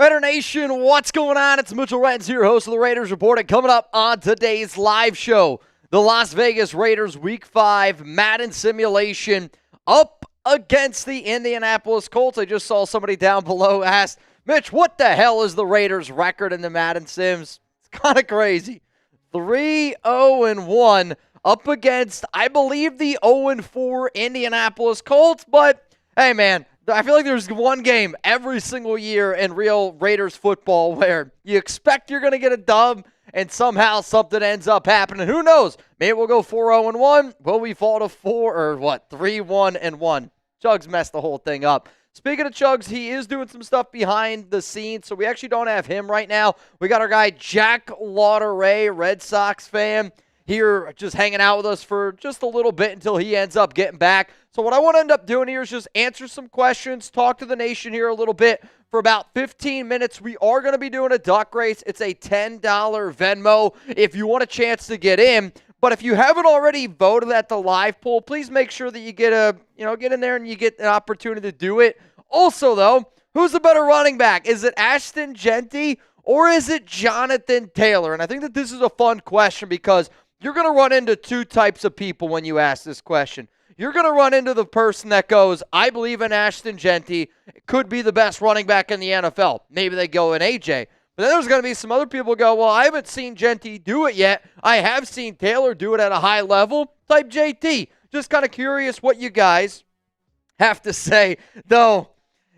Raider Nation, what's going on? It's Mitchell Renz here, host of the Raiders Report, and coming up on today's live show, the Las Vegas Raiders Week 5 Madden Simulation up against the Indianapolis Colts. I just saw somebody down below ask, Mitch, what the hell is the Raiders' record in the Madden Sims? It's kind of crazy. 3-0-1 up against, I believe, the 0-4 Indianapolis Colts, but hey, man, I feel like there's one game every single year in real Raiders football where you expect you're going to get a dub and somehow something ends up happening. Who knows? Maybe we'll go 4-0-1. Will we fall to 3-1-1? Chuggs messed the whole thing up. Speaking of Chuggs, he is doing some stuff behind the scenes, so we actually don't have him right now. We got our guy Jack Lauderay, Red Sox fan, here just hanging out with us for just a little bit until he ends up getting back. So what I want to end up doing here is just answer some questions, talk to the nation here a little bit for about 15 minutes. We are going to be doing a duck race. It's a $10 Venmo if you want a chance to get in. But if you haven't already voted at the live poll, please make sure that you get in there and you get an opportunity to do it. Also, though, who's the better running back? Is it Ashton Jeanty or is it Jonathan Taylor? And I think that this is a fun question because you're going to run into two types of people when you ask this question. You're going to run into the person that goes, I believe in Ashton Jeanty, could be the best running back in the NFL. Maybe they go in AJ. But then there's going to be some other people who go, well, I haven't seen Jeanty do it yet. I have seen Taylor do it at a high level. Type JT. Just kind of curious what you guys have to say. Though,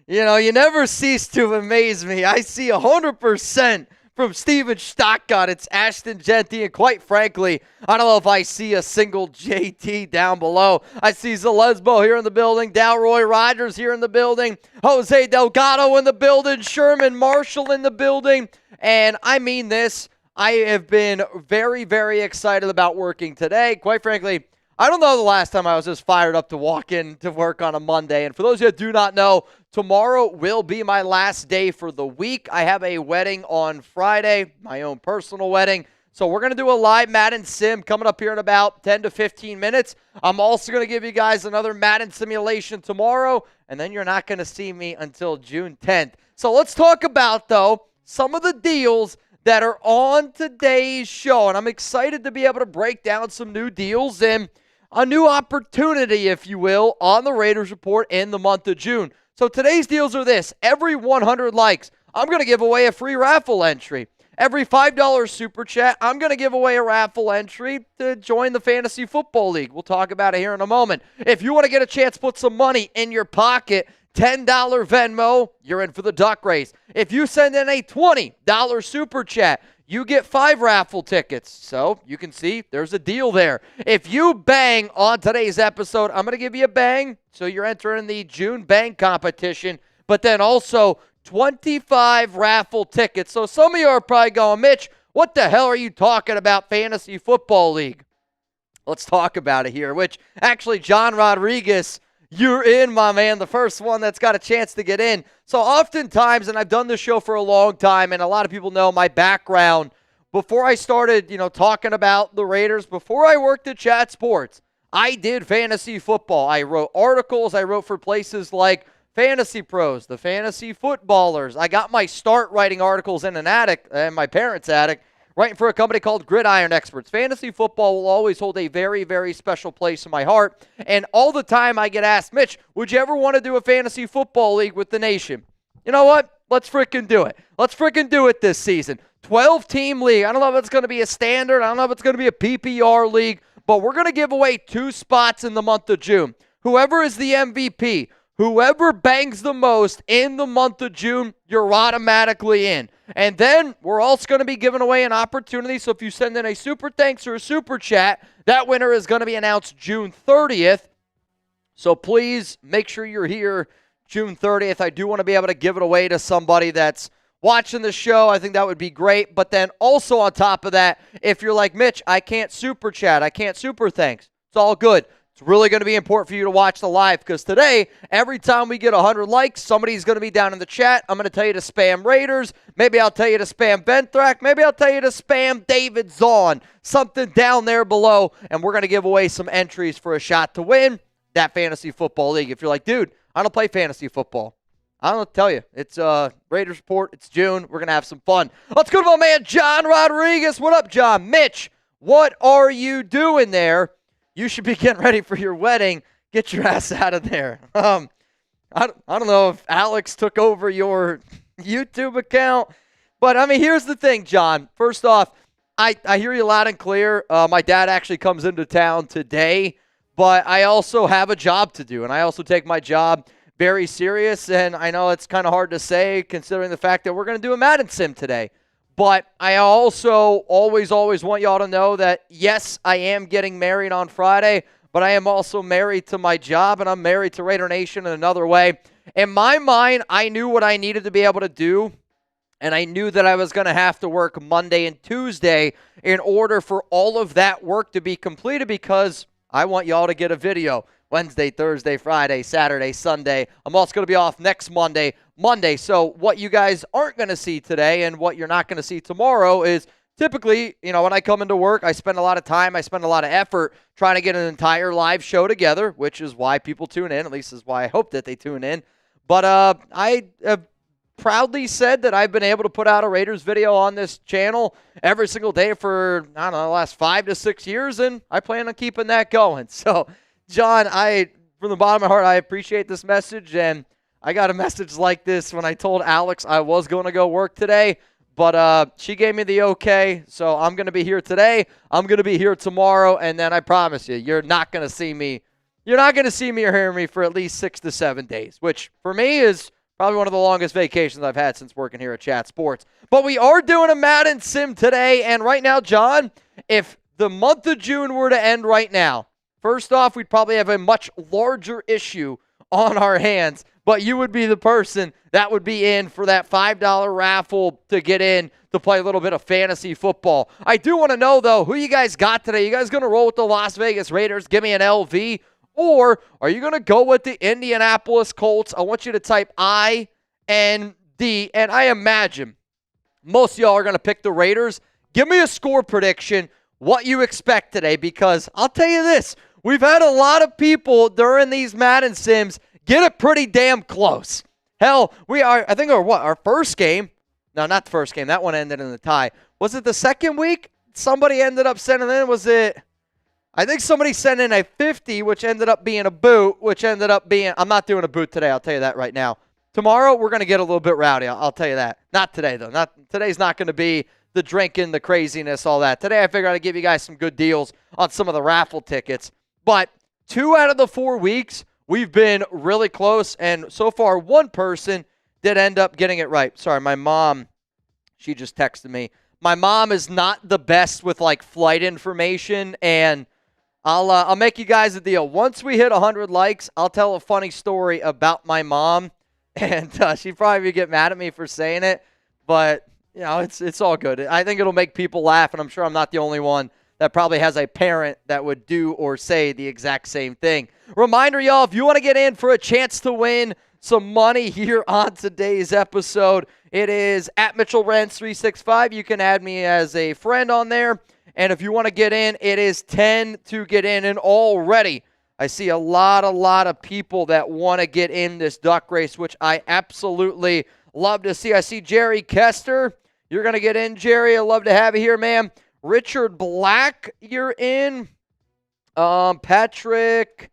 you never cease to amaze me. I see 100% from Steven Stockott, it's Ashton Jeanty, and quite frankly, I don't know if I see a single JT down below. I see Zalesbo here in the building, Dalroy Rogers here in the building, Jose Delgado in the building, Sherman Marshall in the building, and I mean this, I have been very, very excited about working today. Quite frankly, I don't know the last time I was just fired up to walk in to work on a Monday. And for those of you that do not know, tomorrow will be my last day for the week. I have a wedding on Friday, my own personal wedding. So we're going to do a live Madden Sim coming up here in about 10 to 15 minutes. I'm also going to give you guys another Madden simulation tomorrow. And then you're not going to see me until June 10th. So let's talk about, though, some of the deals that are on today's show. And I'm excited to be able to break down some new deals and a new opportunity, if you will, on the Raiders Report in the month of June. So today's deals are this. Every 100 likes, I'm going to give away a free raffle entry. Every $5 super chat, I'm going to give away a raffle entry to join the Fantasy Football League. We'll talk about it here in a moment. If you want to get a chance to put some money in your pocket, $10 Venmo, you're in for the duck race. If you send in a $20 super chat, you get 5 raffle tickets. So you can see there's a deal there. If you bang on today's episode, I'm going to give you a bang. So you're entering the June bang competition. But then also 25 raffle tickets. So some of you are probably going, Mitch, what the hell are you talking about, Fantasy Football League? Let's talk about it here, which actually John Rodriguez, you're in, my man, the first one that's got a chance to get in. So oftentimes, and I've done this show for a long time, and a lot of people know my background. Before I started, talking about the Raiders, before I worked at Chat Sports, I did fantasy football. I wrote articles. I wrote for places like Fantasy Pros, the Fantasy Footballers. I got my start writing articles in an attic, in my parents' attic, writing for a company called Gridiron Experts. Fantasy football will always hold a very, very special place in my heart. And all the time I get asked, Mitch, would you ever want to do a fantasy football league with the nation? You know what? Let's freaking do it. Let's freaking do it this season. 12-team league. I don't know if it's going to be a standard. I don't know if it's going to be a PPR league. But we're going to give away 2 spots in the month of June. Whoever is the MVP, whoever bangs the most in the month of June, you're automatically in. And then we're also going to be giving away an opportunity. So if you send in a super thanks or a super chat, that winner is going to be announced June 30th. So please make sure you're here June 30th. I do want to be able to give it away to somebody that's watching the show. I think that would be great. But then also on top of that, if you're like, Mitch, I can't super chat, I can't super thanks, it's all good. It's really going to be important for you to watch the live because today, every time we get 100 likes, somebody's going to be down in the chat. I'm going to tell you to spam Raiders. Maybe I'll tell you to spam Benthrak. Maybe I'll tell you to spam David Zahn. Something down there below, and we're going to give away some entries for a shot to win that fantasy football league. If you're like, dude, I don't play fantasy football. I don't know what to tell you. It's Raiders Report. It's June. We're going to have some fun. Let's go to my man, John Rodriguez. What up, John? Mitch, what are you doing there? You should be getting ready for your wedding. Get your ass out of there. I don't know if Alex took over your YouTube account. But, I mean, here's the thing, John. First off, I hear you loud and clear. My dad actually comes into town today. But I also have a job to do, and I also take my job very serious, and I know it's kind of hard to say considering the fact that we're going to do a Madden Sim today. But I also always want y'all to know that, yes, I am getting married on Friday, but I am also married to my job, and I'm married to Raider Nation in another way. In my mind, I knew what I needed to be able to do, and I knew that I was going to have to work Monday and Tuesday in order for all of that work to be completed because I want y'all to get a video Wednesday, Thursday, Friday, Saturday, Sunday. I'm also going to be off next Monday. So what you guys aren't going to see today and what you're not going to see tomorrow is typically, when I come into work, I spend a lot of time, I spend a lot of effort trying to get an entire live show together, which is why people tune in. At least is why I hope that they tune in. But I have proudly said that I've been able to put out a Raiders video on this channel every single day for, I don't know, the last 5 to 6 years, and I plan on keeping that going. So, John, from the bottom of my heart, I appreciate this message, and I got a message like this when I told Alex I was going to go work today, but she gave me the okay, so I'm going to be here today. I'm going to be here tomorrow, and then I promise you, you're not going to see me. You're not going to see me or hear me for at least 6 to 7 days, which for me is probably one of the longest vacations I've had since working here at Chat Sports. But we are doing a Madden Sim today, and right now, John, if the month of June were to end right now, first off, we'd probably have a much larger issue on our hands, but you would be the person that would be in for that $5 raffle to get in to play a little bit of fantasy football. I do want to know, though, who you guys got today. You guys going to roll with the Las Vegas Raiders? Give me an LV. Or are you going to go with the Indianapolis Colts? I want you to type IND, and I imagine most of y'all are going to pick the Raiders. Give me a score prediction, what you expect today, because I'll tell you this. We've had a lot of people during these Madden Sims get it pretty damn close. Hell, I think our first game. No, not the first game. That one ended in a tie. Was it the second week? Somebody ended up sending in, I think somebody sent in a 50, which ended up being a boot, I'm not doing a boot today, I'll tell you that right now. Tomorrow, we're going to get a little bit rowdy, I'll tell you that. Not today, though. Today's not going to be the drinking, the craziness, all that. Today, I figured I'd give you guys some good deals on some of the raffle tickets. But 2 out of the 4 weeks, we've been really close, and so far, one person did end up getting it right. Sorry, my mom, she just texted me. My mom is not the best with, flight information, and I'll make you guys a deal. Once we hit 100 likes, I'll tell a funny story about my mom, and she'd probably get mad at me for saying it, but, it's all good. I think it'll make people laugh, and I'm sure I'm not the only one that probably has a parent that would do or say the exact same thing. Reminder, y'all, if you want to get in for a chance to win some money here on today's episode, it is at Mitchell Renz 365. You can add me as a friend on there. And if you want to get in, it is 10 to get in. And already, I see a lot of people that want to get in this duck race, which I absolutely love to see. I see Jerry Kester. You're going to get in, Jerry. I'd love to have you here, man. Richard Black, you're in. Patrick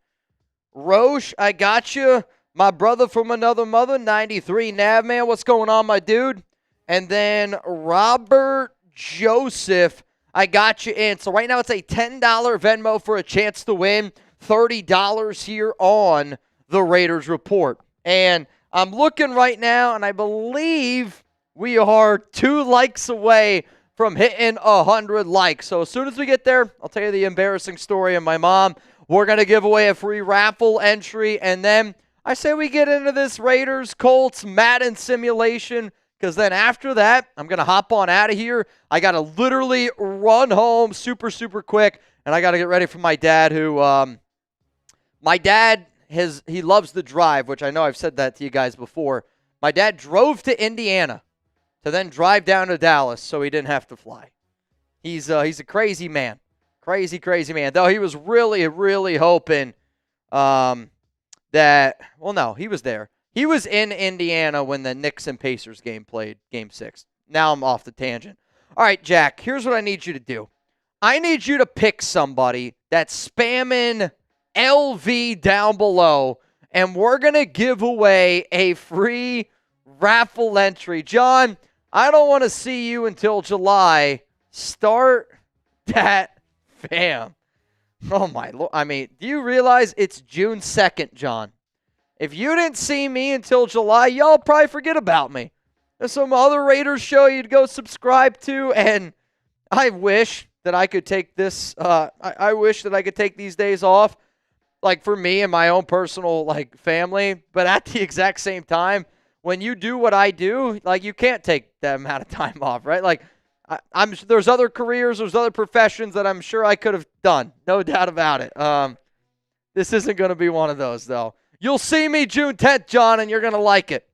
Roche, I got you. My brother from another mother, 93 Nav, man. What's going on, my dude? And then Robert Joseph, I got you in. So right now it's a $10 Venmo for a chance to win $30 here on the Raiders Report. And I'm looking right now, and I believe we are 2 likes away from hitting 100 likes. So as soon as we get there, I'll tell you the embarrassing story of my mom. We're going to give away a free raffle entry, and then I say we get into this Raiders Colts Madden simulation, because then after that, I'm going to hop on out of here. I got to literally run home super quick, and I got to get ready for my dad, who my dad he loves to drive, which I know I've said that to you guys before. My dad drove to Indiana to then drive down to Dallas so he didn't have to fly. He's a crazy man. Crazy man. Though he was really hoping that, well, no, he was there. He was in Indiana when the Knicks and Pacers game played, Game 6. Now I'm off the tangent. All right, Jack, here's what I need you to do. I need you to pick somebody that's spamming LV down below, and we're going to give away a free raffle entry. John, I don't want to see you until July. Start that fam. Oh, my Lord. I mean, do you realize it's June 2nd, John? If you didn't see me until July, y'all probably forget about me. There's some other Raiders show you'd go subscribe to, and I wish that I could take this. I wish that I could take these days off, like for me and my own personal like family. But at the exact same time, when you do what I do, like you can't take that amount of time off, right? Like there's other careers, there's other professions that I'm sure I could have done, no doubt about it. This isn't going to be one of those though. You'll see me June 10th, John, and you're going to like it,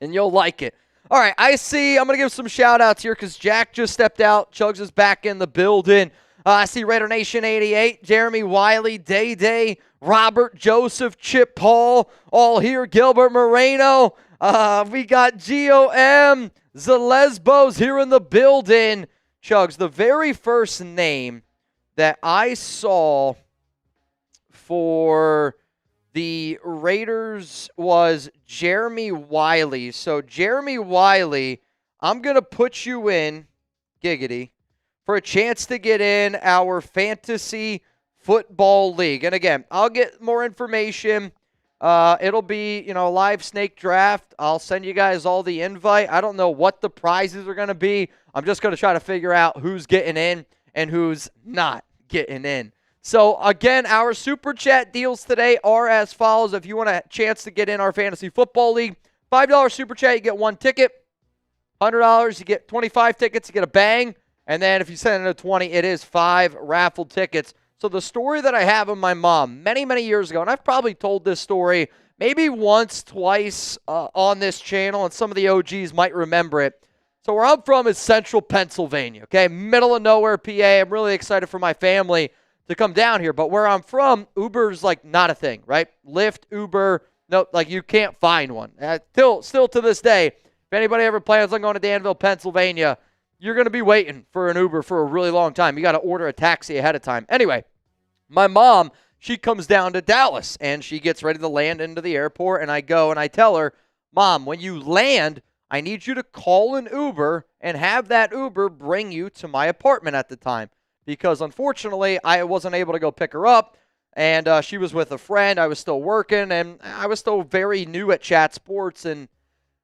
and you'll like it. All right, I'm going to give some shout-outs here because Jack just stepped out. Chuggs is back in the building. I see Raider Nation 88, Jeremy Wiley, Day, Robert, Joseph, Chip Paul, all here. Gilbert Moreno. We got GOM, Zalesbos here in the building. Chuggs, the very first name that I saw for the Raiders was Jeremy Wiley. So, Jeremy Wiley, I'm going to put you in, giggity, for a chance to get in our fantasy football league. And again, I'll get more information. It'll be, a live snake draft. I'll send you guys all the invite. I don't know what the prizes are going to be. I'm just going to try to figure out who's getting in and who's not getting in. So, again, our Super Chat deals today are as follows. If you want a chance to get in our Fantasy Football League, $5 Super Chat, you get 1 ticket. $100, you get 25 tickets, you get a bang. And then if you send in a 20, it is 5 raffle tickets. So the story that I have of my mom many, many years ago, and I've probably told this story maybe once, twice on this channel, and some of the OGs might remember it. So where I'm from is central Pennsylvania, okay? Middle of nowhere, PA. I'm really excited for my family to come down here. But where I'm from, Uber's like not a thing, right? Lyft, Uber, no, like you can't find one. Still to this day, if anybody ever plans on going to Danville, Pennsylvania, you're going to be waiting for an Uber for a really long time. You got to order a taxi ahead of time. Anyway, my mom, she comes down to Dallas, and she gets ready to land into the airport, and I go and I tell her, Mom, when you land, I need you to call an Uber and have that Uber bring you to my apartment at the time. Because, unfortunately, I wasn't able to go pick her up, and she was with a friend. I was still working, and I was still very new at Chat Sports, and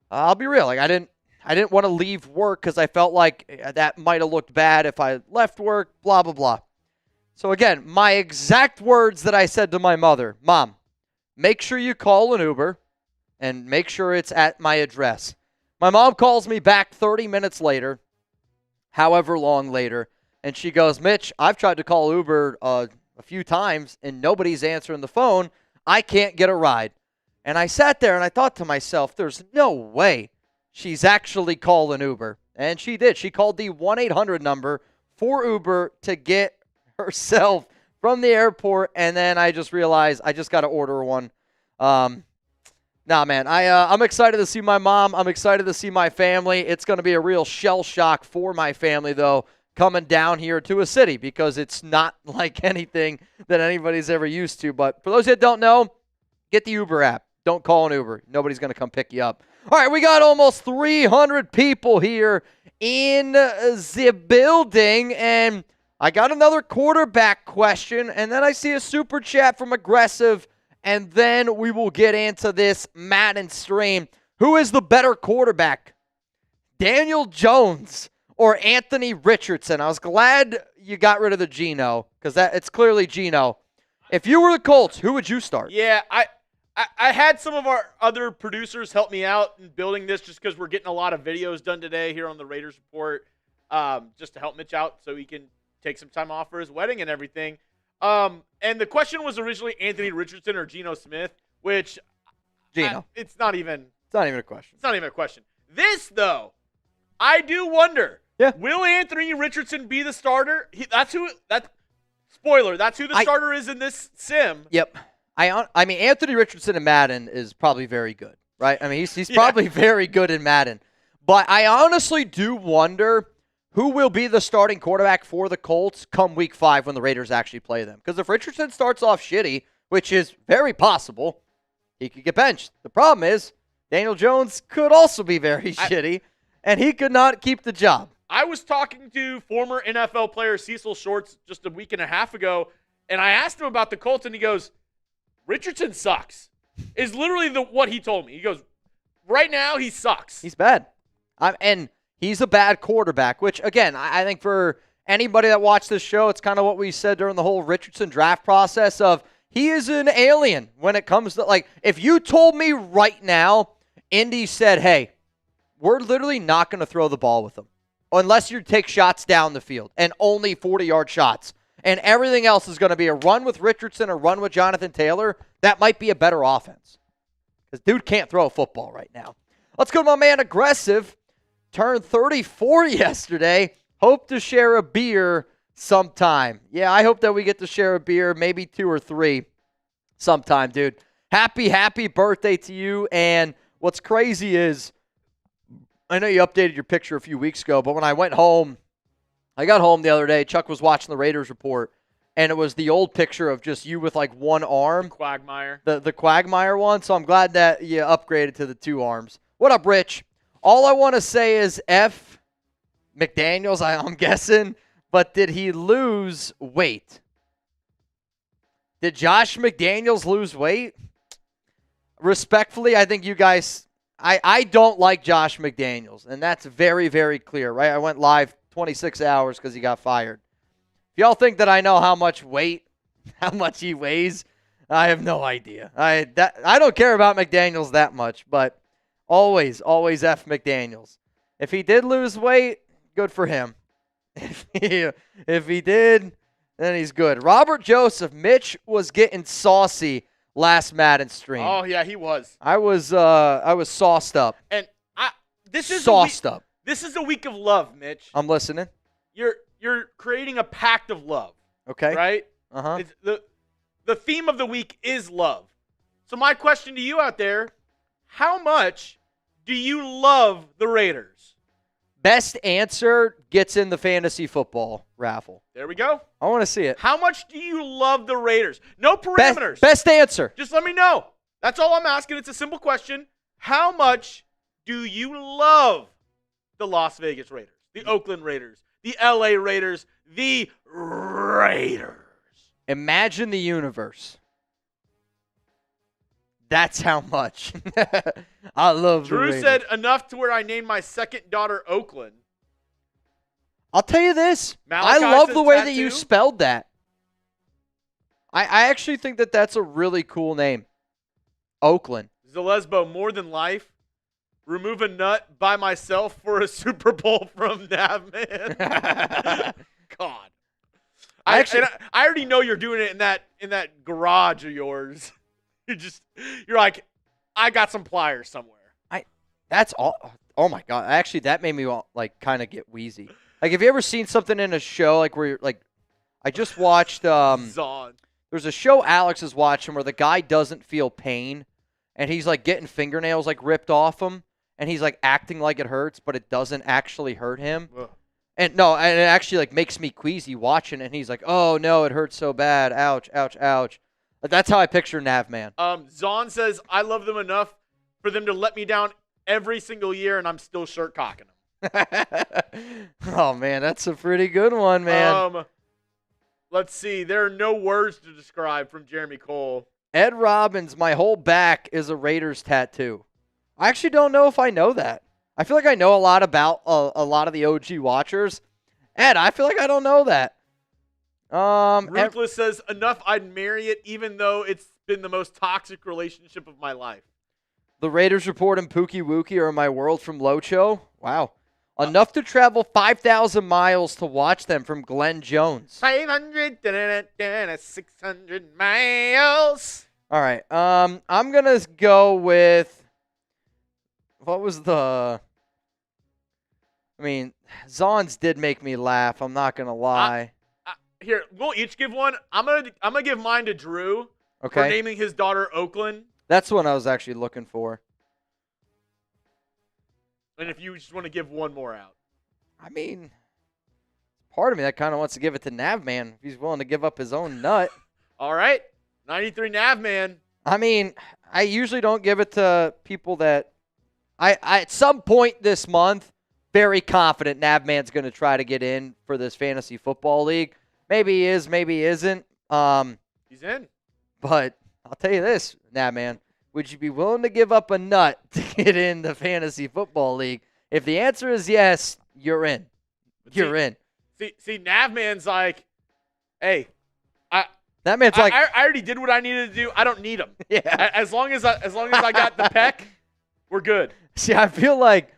I'll be real. Like, I didn't want to leave work because I felt like that might have looked bad if I left work, blah, blah, blah. So, again, my exact words that I said to my mother, Mom, make sure you call an Uber and make sure it's at my address. My mom calls me back 30 minutes later, however long later, and she goes, Mitch, I've tried to call Uber a few times, and nobody's answering the phone. I can't get a ride. And I sat there, and I thought to myself, there's no way she's actually calling Uber. And she did. She called the 1-800 number for Uber to get herself from the airport, and then I just realized I just got to order one. Nah, man, I'm excited to see my mom. I'm excited to see my family. It's going to be a real shell shock for my family, though, coming down here to a city because it's not like anything that anybody's ever used to. But for those that don't know, get the Uber app. Don't call an Uber. Nobody's going to come pick you up. All right, we got almost 300 people here in the building, and I got another quarterback question, and then I see a super chat from Aggressive, and then we will get into this Madden stream. Who is the better quarterback? Daniel Jones or Anthony Richardson? I was glad you got rid of the Geno because it's clearly Geno. If you were the Colts, who would you start? Yeah, I had some of our other producers help me out in building this just because we're getting a lot of videos done today here on the Raiders Report just to help Mitch out so he can take some time off for his wedding and everything. And the question was originally Anthony Richardson or Geno Smith, which Geno. It's not even a question. It's not even a question. This, though, I do wonder. Yeah. Will Anthony Richardson be the starter? That's who the starter is in this sim. Yep. I mean, Anthony Richardson in Madden is probably very good. right? I mean, he's probably very good in Madden. But I honestly do wonder who will be the starting quarterback for the Colts come week 5 when the Raiders actually play them. Because if Richardson starts off shitty, which is very possible, he could get benched. The problem is Daniel Jones could also be very shitty, and he could not keep the job. I was talking to former NFL player Cecil Shorts just a week and a half ago, and I asked him about the Colts, and he goes, Richardson sucks. Is literally what he told me. He goes, right now he sucks. He's bad. And he's a bad quarterback, which, again, I think for anybody that watched this show, it's kind of what we said during the whole Richardson draft process of he is an alien when it comes to, like, if you told me right now, Indy said, hey, we're literally not going to throw the ball with him unless you take shots down the field and only 40-yard shots. And everything else is going to be a run with Richardson or run with Jonathan Taylor. That might be a better offense. Because dude can't throw a football right now. Let's go to my man Aggressive. Turned 34 yesterday. Hope to share a beer sometime. Yeah, I hope that we get to share a beer, maybe 2 or 3 sometime, dude. Happy birthday to you. And what's crazy is, I know you updated your picture a few weeks ago, but when I went home, I got home the other day, Chuck was watching the Raiders report, and it was the old picture of just you with like one arm. Quagmire. The Quagmire one, so I'm glad that you upgraded to the 2 arms. What up, Rich? All I want to say is F. McDaniels, I'm guessing, but did he lose weight? Did Josh McDaniels lose weight? Respectfully, I think you guys, I don't like Josh McDaniels, and that's very, very clear, right? I went live 26 hours because he got fired. If y'all think that I know how much he weighs, I have no idea. I don't care about McDaniels that much, but always F McDaniels. If he did lose weight, good for him. If he did, then he's good. Robert Joseph, Mitch was getting saucy last Madden stream. Oh yeah, he was. I was sauced up. And this is sauced up. This is a week of love, Mitch. I'm listening. You're creating a pact of love. Okay. Right? Uh-huh. The theme of the week is love. So my question to you out there, how much do you love the Raiders? Best answer gets in the fantasy football raffle. There we go. I want to see it. How much do you love the Raiders? No parameters. Best answer. Just let me know. That's all I'm asking. It's a simple question. How much do you love the Las Vegas Raiders, the Oakland Raiders, the LA Raiders, the Raiders? Imagine the universe. That's how much. I love the Raiders. Drew said enough to where I named my second daughter Oakland. I'll tell you this. Malachi I love says the way tattoo. that you spelled that. I actually think that that's a really cool name. Oakland. Zalesbo, more than life. Remove a nut by myself for a Super Bowl from Navman. God. I already know you're doing it in that garage of yours. You're like, I got some pliers somewhere. That's all. Oh my God. Actually, that made me like kind of get wheezy. Like, have you ever seen something in a show like where you're like, I just watched Zon. There's a show Alex is watching where the guy doesn't feel pain, and he's like getting fingernails like ripped off him, and he's like acting like it hurts, but it doesn't actually hurt him. Ugh. And it actually like makes me queasy watching it, and he's like, oh no, it hurts so bad. Ouch, ouch, ouch. That's how I picture Navman. Zon says, I love them enough for them to let me down every single year, and I'm still shirt cocking them. Oh, man, that's a pretty good one, man. Let's see. There are no words to describe from Jeremy Cole. Ed Robbins, my whole back is a Raiders tattoo. I actually don't know if I know that. I feel like I know a lot about a lot of the OG watchers. Ed, I feel like I don't know that. Ruthless says, enough, I'd marry it, even though it's been the most toxic relationship of my life. The Raiders report and Pookie Wookie are in my world from Locho. Wow. Enough to travel 5,000 miles to watch them from Glenn Jones. 500, 600 miles. All right. I'm going to go with, what was the, I mean, Zons did make me laugh. I'm not going to lie. Here, we'll each give one. I'm gonna give mine to Drew for naming his daughter Oakland. That's what I was actually looking for. And if you just want to give one more out. I mean, part of me that kind of wants to give it to Navman if he's willing to give up his own nut. All right. 93 Navman. I mean, I usually don't give it to people that I at some point this month, very confident Navman's going to try to get in for this fantasy football league. Maybe he is, maybe he isn't. He's in. But I'll tell you this, Navman, would you be willing to give up a nut to get in the fantasy football league? If the answer is yes, you're in. You're in. See, Navman's like, hey, I already did what I needed to do. I don't need him. Yeah. As long as I got the peck, we're good. See, I feel like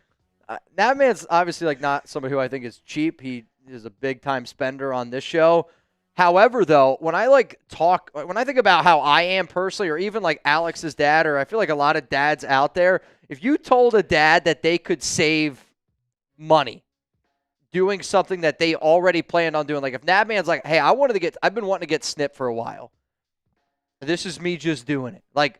Navman's obviously like not somebody who I think is cheap. He is a big time spender on this show. However, though, when I think about how I am personally, or even like Alex's dad, or I feel like a lot of dads out there, if you told a dad that they could save money doing something that they already planned on doing, like if Navman's like, hey, I've been wanting to get snipped for a while. This is me just doing it. Like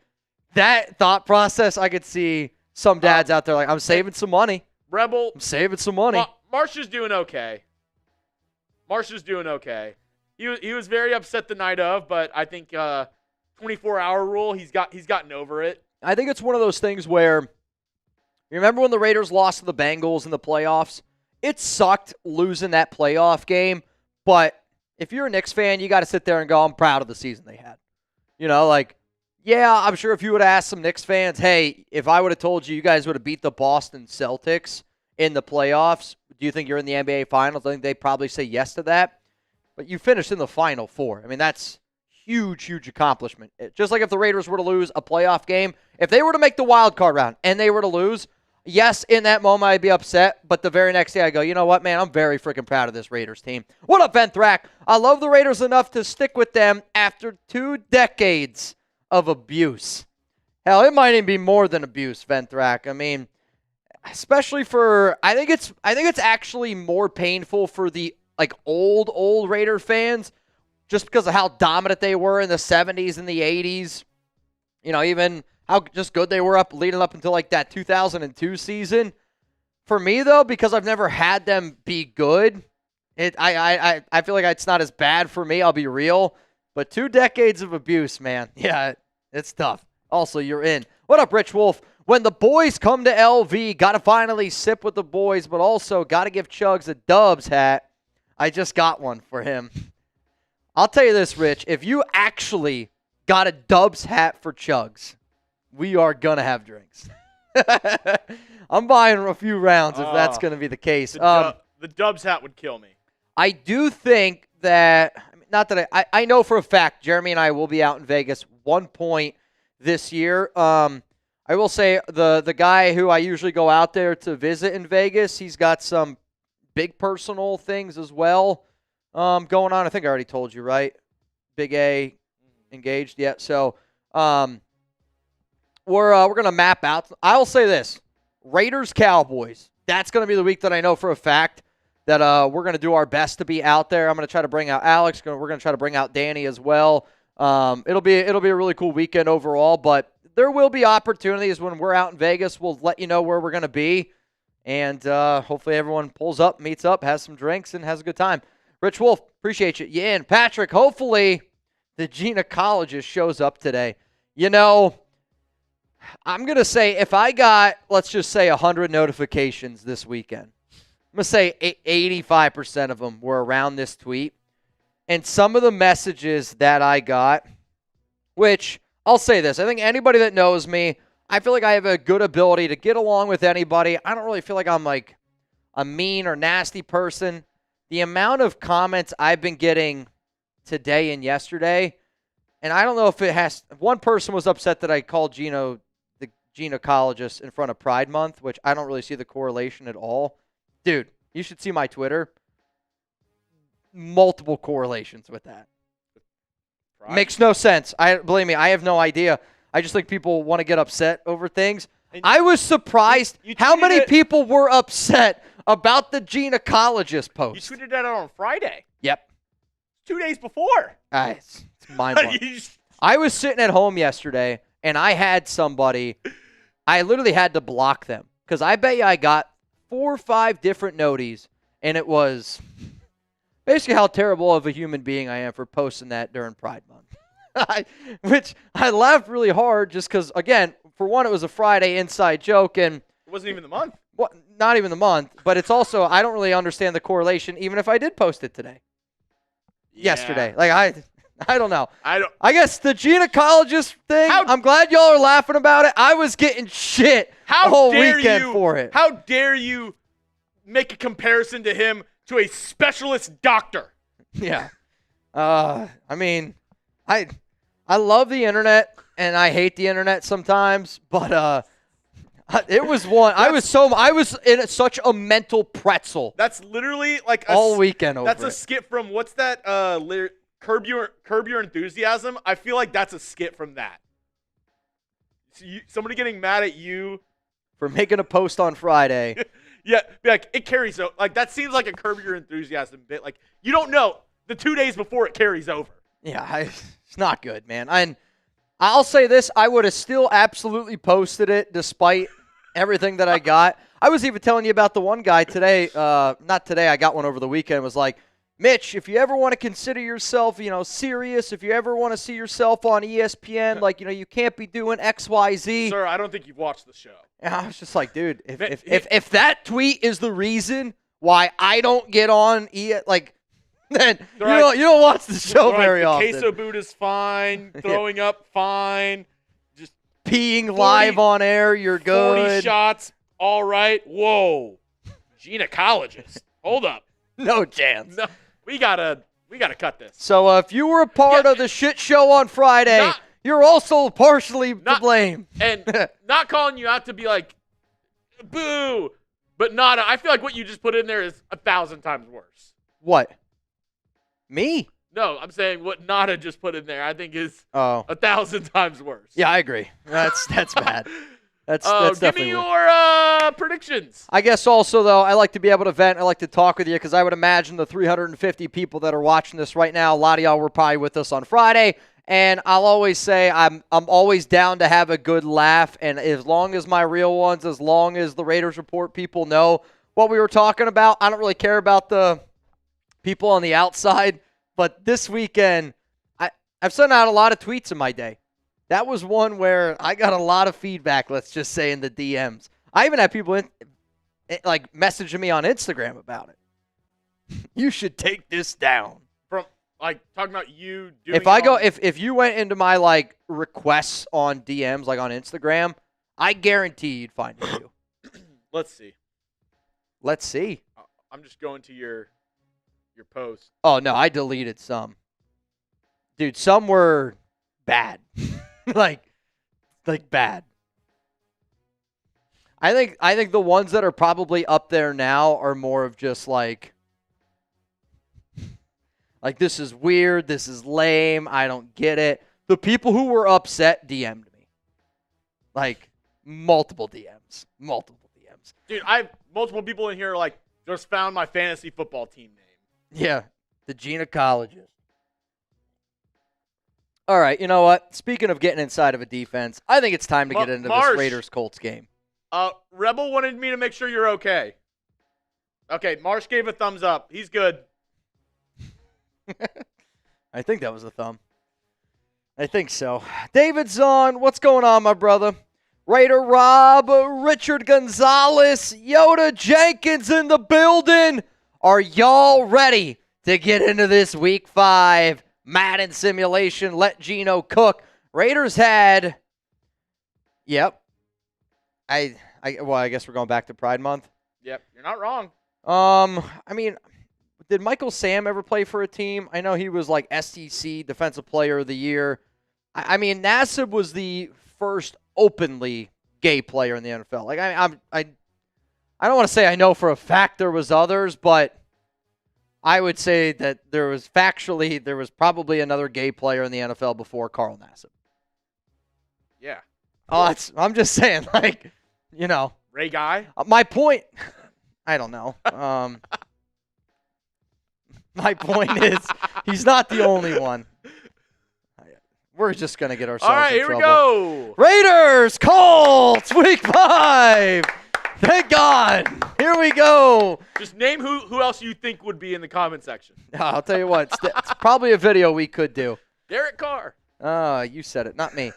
that thought process, I could see some dads out there like, I'm saving some money. Rebel. I'm saving some money. Marsh's doing okay. He was very upset the night of, but I think 24-hour rule, he's gotten over it. I think it's one of those things where, you remember when the Raiders lost to the Bengals in the playoffs? It sucked losing that playoff game, but if you're a Knicks fan, you got to sit there and go, I'm proud of the season they had. You know, like, yeah, I'm sure if you would have asked some Knicks fans, hey, if I would have told you guys would have beat the Boston Celtics in the playoffs, do you think you're in the NBA Finals? I think they'd probably say yes to that. But you finished in the Final Four. I mean, that's huge, huge accomplishment. Just like if the Raiders were to lose a playoff game, if they were to make the wild card round and they were to lose, yes, in that moment I'd be upset, but the very next day I go, you know what, man, I'm very freaking proud of this Raiders team. What up, Venthrak? I love the Raiders enough to stick with them after 2 decades of abuse. Hell, it might even be more than abuse, Venthrak. I mean, especially for, I think it's actually more painful for the old Raider fans, just because of how dominant they were in the 70s and the 80s. You know, even how just good they were leading up until like that 2002 season. For me, though, because I've never had them be good, I feel like it's not as bad for me, I'll be real. But 2 decades of abuse, man. Yeah, it's tough. Also, you're in. What up, Rich Wolf? When the boys come to LV, got to finally sip with the boys, but also got to give Chuggs a Dubs hat. I just got one for him. I'll tell you this, Rich. If you actually got a Dubs hat for Chuggs, we are going to have drinks. I'm buying a few rounds if that's going to be the case. The Dubs hat would kill me. I do think that, not that I know for a fact, Jeremy and I will be out in Vegas one point this year. I will say the guy who I usually go out there to visit in Vegas, he's got some big personal things as well going on. I think I already told you, right? Big A engaged. Yeah. So we're going to map out. I'll say this. Raiders, Cowboys. That's going to be the week that I know for a fact that we're going to do our best to be out there. I'm going to try to bring out Alex. We're going to try to bring out Danny as well. It'll be a really cool weekend overall, but there will be opportunities when we're out in Vegas. We'll let you know where we're going to be. And hopefully everyone pulls up, meets up, has some drinks, and has a good time. Rich Wolf, appreciate you. Yeah, and Patrick, hopefully the gynecologist shows up today. You know, I'm going to say if I got, let's just say, 100 notifications this weekend, I'm going to say 85% of them were around this tweet. And some of the messages that I got, which I'll say this, I think anybody that knows me, I feel like I have a good ability to get along with anybody. I don't really feel like I'm like a mean or nasty person. The amount of comments I've been getting today and yesterday, and I don't know if it has, one person was upset that I called Geno the gynecologist in front of Pride Month, which I don't really see the correlation at all. Dude, you should see my Twitter. Multiple correlations with that. Pride? Makes no sense. Believe me, I have no idea. I just think people want to get upset over things. And I was surprised how many people were upset about the gynecologist post. You tweeted that out on Friday. Yep. 2 days before. It's mind-blowing. I was sitting at home yesterday, and I had somebody, I literally had to block them because I bet you I got 4 or 5 different noties, and it was basically how terrible of a human being I am for posting that during Pride Month. Which I laughed really hard just because, again, for one, it was a Friday inside joke, and It wasn't even the month. well, not even the month, but it's also, I don't really understand the correlation, even if I did post it today. Yesterday. Like, I don't know. I guess the gynecologist thing, I'm glad y'all are laughing about it. I was getting shit the whole weekend for it. How dare you make a comparison to him to a specialist doctor? Yeah. I mean, I love the internet, and I hate the internet sometimes, but it was one. I was in such a mental pretzel. That's literally like all weekend over. That's a skit from what's that? Curb Your Enthusiasm. I feel like that's a skit from that. Somebody getting mad at you for making a post on Friday. Yeah, be like it carries over. Like that seems like a Curb Your Enthusiasm bit. Like you don't know the 2 days before it carries over. Yeah, it's not good, man. And I'll say this: I would have still absolutely posted it despite everything that I got. I was even telling you about the one guy today. Not today. I got one over the weekend. Was like, Mitch, if you ever want to consider yourself, serious, if you ever want to see yourself on ESPN, like, you can't be doing X, Y, Z. Sir, I don't think you've watched the show. And I was just like, dude, if that tweet is the reason why I don't get on, then you don't watch the show very often. Queso boot is fine. Throwing up, fine. Just peeing live on air, you're good. 40 shots, all right. Whoa, gynecologist. Hold up. No chance. No, we gotta cut this. So if you were a part of the shit show on Friday, you're also partially to blame. And not calling you out to be like, boo, but not. I feel like what you just put in there is 1,000 times worse. What? Me? No, I'm saying what Nada just put in there, I think is 1,000 times worse. Yeah, I agree. That's bad. That's give definitely me your predictions. I guess also, though, I like to be able to vent. I like to talk with you because I would imagine the 350 people that are watching this right now, a lot of y'all were probably with us on Friday. And I'll always say I'm always down to have a good laugh. And as long as my real ones, as long as the Raiders Report people know what we were talking about, I don't really care about the people on the outside. But this weekend, I've sent out a lot of tweets in my day. That was one where I got a lot of feedback, let's just say, in the DMs. I even had people messaging me on Instagram about it. You should take this down. From talking about you doing if you went into my requests on DMs, on Instagram, I guarantee you'd find a few. Let's see. Let's see. I'm just going to your post. Oh no, I deleted some. Dude, some were bad. like bad. I think the ones that are probably up there now are more of just like this is weird, this is lame, I don't get it. The people who were upset DM'd me. Multiple DMs. Dude, I have multiple people in here just found my fantasy football team name. Yeah, the gynecologist. All right, you know what? Speaking of getting inside of a defense, I think it's time to get into this Raiders-Colts game. Rebel wanted me to make sure you're okay. Okay, Marsh gave a thumbs up. He's good. I think that was a thumb. I think so. David's on. What's going on, my brother? Raider Rob, Richard Gonzalez, Yoda Jenkins in the building. Are y'all ready to get into this Week 5 Madden Simulation? Let Geno cook. Raiders had, yep. I guess we're going back to Pride Month. Yep, you're not wrong. Did Michael Sam ever play for a team? I know he was SEC Defensive Player of the Year. Nassib was the first openly gay player in the NFL. I don't want to say I know for a fact there was others, but I would say that there was probably another gay player in the NFL before Carl Nassib. Yeah. Oh, I'm just saying, Ray Guy? My point, I don't know. My point is, he's not the only one. We're just going to get ourselves in trouble. All right, here we go. Raiders, Colts, Week 5. Thank God. Here we go. Just name who else you think would be in the comment section. I'll tell you what. It's probably a video we could do. Derek Carr. You said it, not me.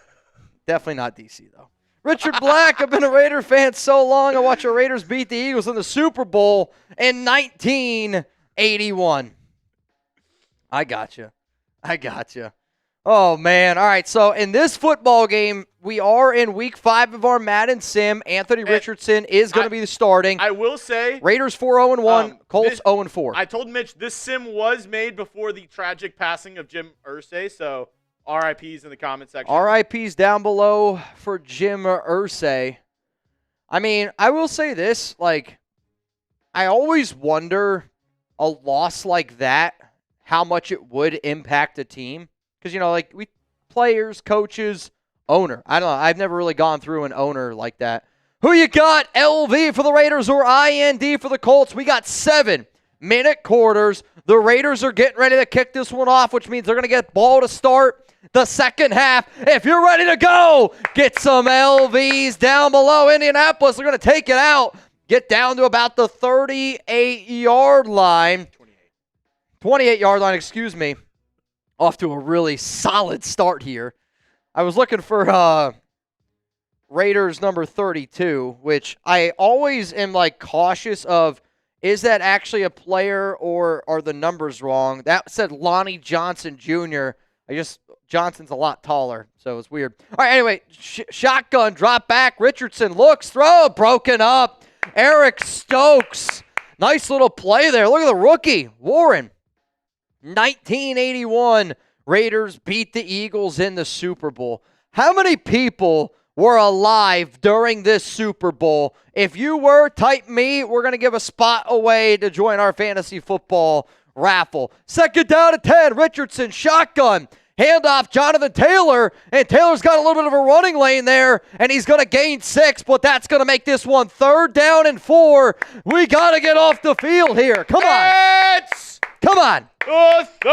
Definitely not DC, though. Richard Black, I've been a Raider fan so long. I watched the Raiders beat the Eagles in the Super Bowl in 1981. I got you. Oh, man. All right, so in this football game, we are in week 5 of our Madden Sim. Anthony Richardson is going to be starting. I will say. Raiders 4-0-1, Colts 0-4. I told Mitch this sim was made before the tragic passing of Jim Irsay, so RIPs in the comment section. RIPs down below for Jim Irsay. I mean, I will say this, like, I always wonder a loss like that, how much it would impact a team. Because, you know, like, players, coaches, owner. I don't know. I've never really gone through an owner like that. Who you got? LV for the Raiders or IND for the Colts? We got 7-minute quarters. The Raiders are getting ready to kick this one off, which means they're going to get ball to start the second half. If you're ready to go, get some LVs down below. Indianapolis, they're going to take it out. Get down to about the 38-yard line. 28-yard line, excuse me. Off to a really solid start here. I was looking for Raiders number 32, which I always am like cautious of. Is that actually a player or are the numbers wrong? That said Lonnie Johnson Jr. Johnson's a lot taller, so it was weird. All right, anyway, shotgun, drop back. Richardson looks, throw, broken up. Eric Stokes, nice little play there. Look at the rookie, Warren. 1981, Raiders beat the Eagles in the Super Bowl. How many people were alive during this Super Bowl? If you were, type me. We're going to give a spot away to join our fantasy football raffle. Second down at 10, Richardson, shotgun. Handoff, Jonathan Taylor, and Taylor's got a little bit of a running lane there, and he's going to gain 6, but that's going to make this one 3rd down and 4. We got to get off the field here. Come on. Come on. The 3rd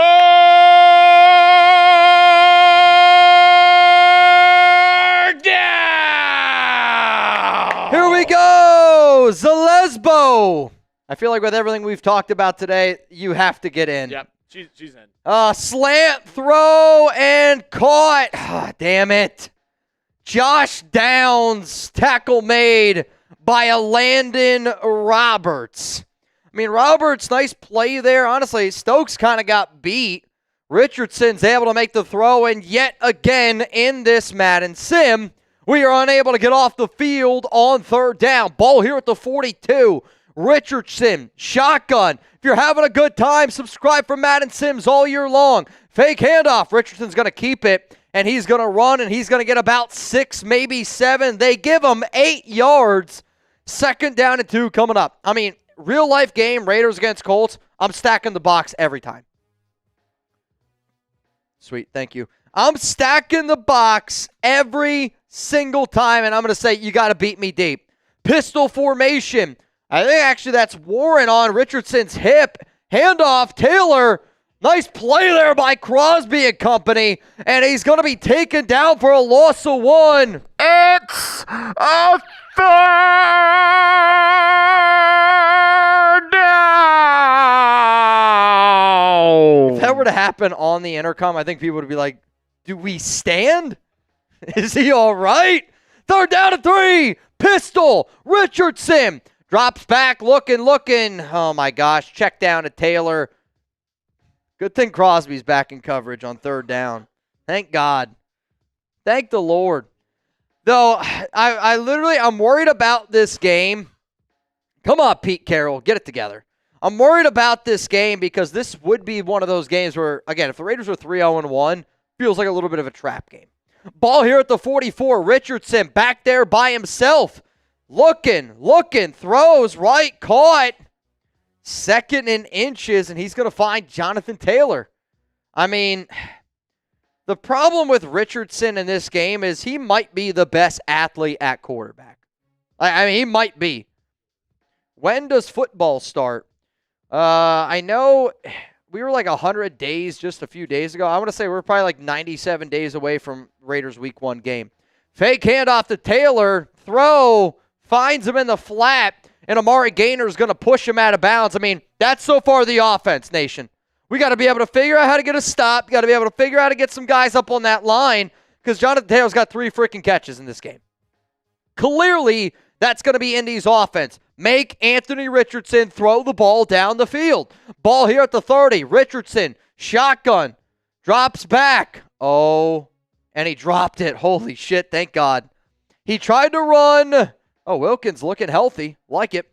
down. Here we go. Zalesbo. I feel like with everything we've talked about today, you have to get in. Yep, she's in. Slant throw and caught. Oh, damn it. Josh Downs, tackle made by Elandon Roberts. I mean, Roberts, nice play there. Honestly, Stokes kind of got beat. Richardson's able to make the throw, and yet again in this Madden Sim, we are unable to get off the field on 3rd down. Ball here at the 42. Richardson, shotgun. If you're having a good time, subscribe for Madden Sims all year long. Fake handoff. Richardson's going to keep it, and he's going to run, and he's going to get about 6, maybe 7. They give him 8 yards. 2nd down and 2 coming up. I mean, real life game, Raiders against Colts, I'm stacking the box every time. Sweet, thank you. I'm stacking the box every single time, and I'm going to say you got to beat me deep. Pistol formation. I think actually that's Warren on Richardson's hip. Handoff, Taylor. Nice play there by Crosby and company, and he's going to be taken down for a loss of 1. It's a 3rd down. If that were to happen on the intercom, I think people would be like, do we stand? Is he all right? 3rd down and 3. Pistol. Richardson drops back, looking. Oh, my gosh. Check down to Taylor. Good thing Crosby's back in coverage on 3rd down. Thank God. Thank the Lord. Though, I'm worried about this game. Come on, Pete Carroll. Get it together. I'm worried about this game because this would be one of those games where, again, if the Raiders were 3-0-1, feels like a little bit of a trap game. Ball here at the 44. Richardson back there by himself. Looking, throws right, caught. 2nd and inches, and he's going to find Jonathan Taylor. I mean, the problem with Richardson in this game is he might be the best athlete at quarterback. I mean, he might be. When does football start? I know we were like 100 days just a few days ago. I want to say we're probably like 97 days away from Raiders Week 1 game. Fake handoff to Taylor. Throw. finds him in the flat, and Amari Gainer is going to push him out of bounds. I mean, that's so far the offense, Nation. We got to be able to figure out how to get a stop. Got to be able to figure out how to get some guys up on that line because Jonathan Taylor's got 3 freaking catches in this game. Clearly, that's going to be Indy's offense. Make Anthony Richardson throw the ball down the field. Ball here at the 30. Richardson, shotgun, drops back. Oh, and he dropped it. Holy shit, thank God. He tried to run. Oh, Wilkins looking healthy. Like it.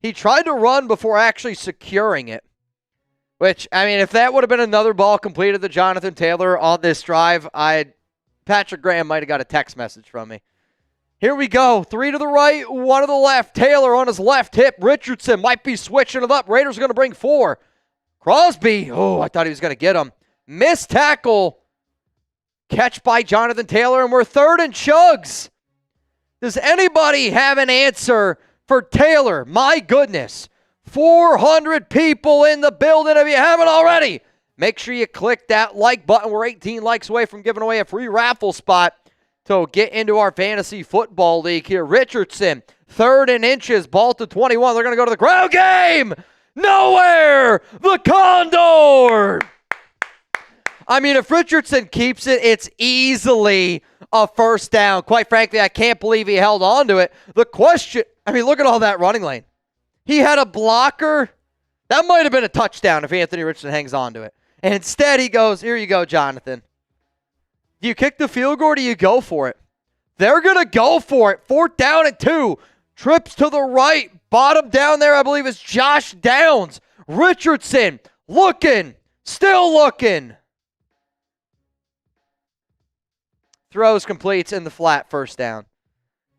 He tried to run before actually securing it. Which, I mean, if that would have been another ball completed to Jonathan Taylor on this drive, Patrick Graham might have got a text message from me. Here we go. 3 to the right, 1 to the left. Taylor on his left hip. Richardson might be switching it up. Raiders are going to bring 4. Crosby. Oh, I thought he was going to get him. Missed tackle. Catch by Jonathan Taylor, and we're 3rd and Chuggs. Does anybody have an answer for Taylor? My goodness. 400 people in the building. If you haven't already, make sure you click that like button. We're 18 likes away from giving away a free raffle spot to get into our fantasy football league here. Richardson, 3rd and inches, ball to 21. They're going to go to the ground game. Nowhere. The Condor. I mean, if Richardson keeps it, it's easily a first down. Quite frankly, I can't believe he held on to it. The question, I mean, look at all that running lane. He had a blocker. That might have been a touchdown if Anthony Richardson hangs on to it. And instead he goes, here you go, Jonathan. Do you kick the field goal or do you go for it? They're going to go for it. 4th down and 2. Trips to the right. Bottom down there, I believe, is Josh Downs. Richardson looking. Still looking. Throws completes in the flat, first down.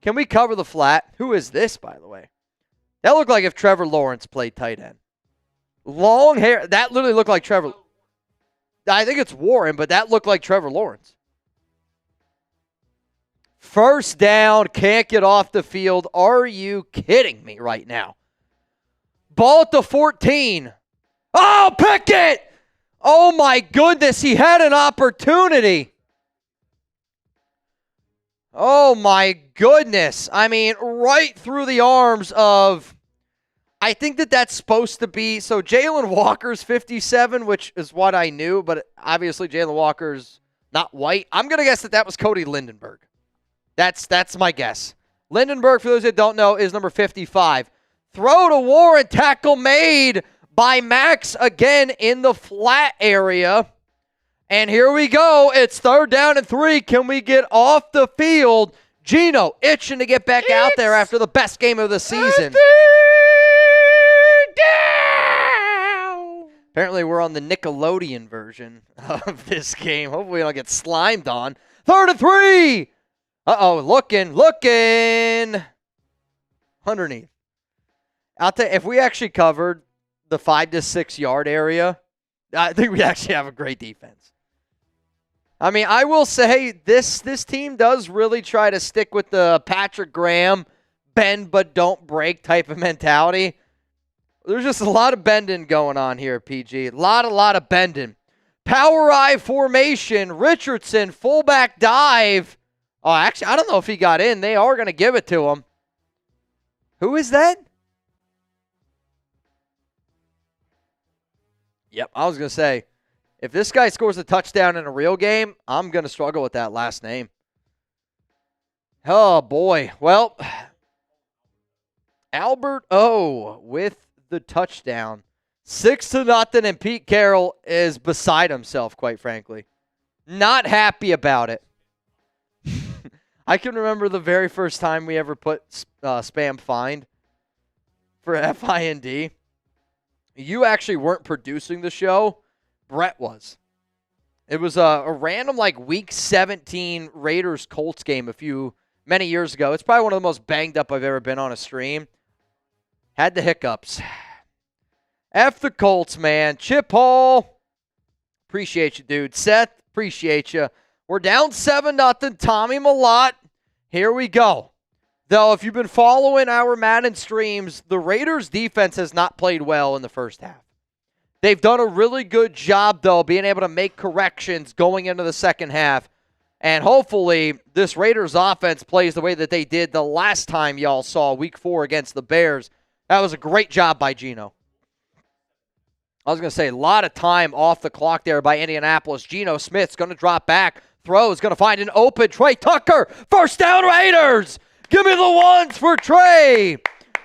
Can we cover the flat? Who is this, by the way? That looked like if Trevor Lawrence played tight end. Long hair. That literally looked like Trevor. I think it's Warren, but that looked like Trevor Lawrence. First down. Can't get off the field. Are you kidding me right now? Ball at the 14. Oh, Pickett! Oh, my goodness. He had an opportunity. Oh, my goodness. I mean, right through the arms of, I think that's supposed to be, so Jalen Walker's 57, which is what I knew, but obviously Jalen Walker's not white. I'm going to guess that was Cody Lindenberg. That's my guess. Lindenberg, for those that don't know, is number 55. Throw to Warren, tackle made by Maxx again in the flat area. And here we go. It's 3rd down and 3. Can we get off the field? Geno itching to get back out there after the best game of the season. Down. Apparently we're on the Nickelodeon version of this game. Hopefully we don't get slimed on. 3rd and 3. Uh-oh, looking. Underneath. I'll tell you, if we actually covered the 5 to 6 yard area, I think we actually have a great defense. I mean, I will say this team does really try to stick with the Patrick Graham bend but don't break type of mentality. There's just a lot of bending going on here, PG. A lot of bending. Power I formation. Richardson, fullback dive. Oh, actually, I don't know if he got in. They are going to give it to him. Who is that? Yep, I was going to say, if this guy scores a touchdown in a real game, I'm going to struggle with that last name. Oh, boy. Well, Albert O with the touchdown. 6-0, and Pete Carroll is beside himself, quite frankly. Not happy about it. I can remember the very first time we ever put spam find for FIND. You actually weren't producing the show. Brett was. It was a random week 17 Raiders Colts game many years ago. It's probably one of the most banged up I've ever been on a stream. Had the hiccups. F the Colts, man. Chip Hall. Appreciate you, dude. Seth, appreciate you. We're down 7-0. Tommy Malott. Here we go. Though, if you've been following our Madden streams, the Raiders' defense has not played well in the first half. They've done a really good job, though, being able to make corrections going into the second half. And hopefully this Raiders offense plays the way that they did the last time y'all saw week 4 against the Bears. That was a great job by Geno. I was going to say, a lot of time off the clock there by Indianapolis. Geno Smith's going to drop back. Throw is going to find an open Tre Tucker. First down, Raiders. Give me the ones for Tre.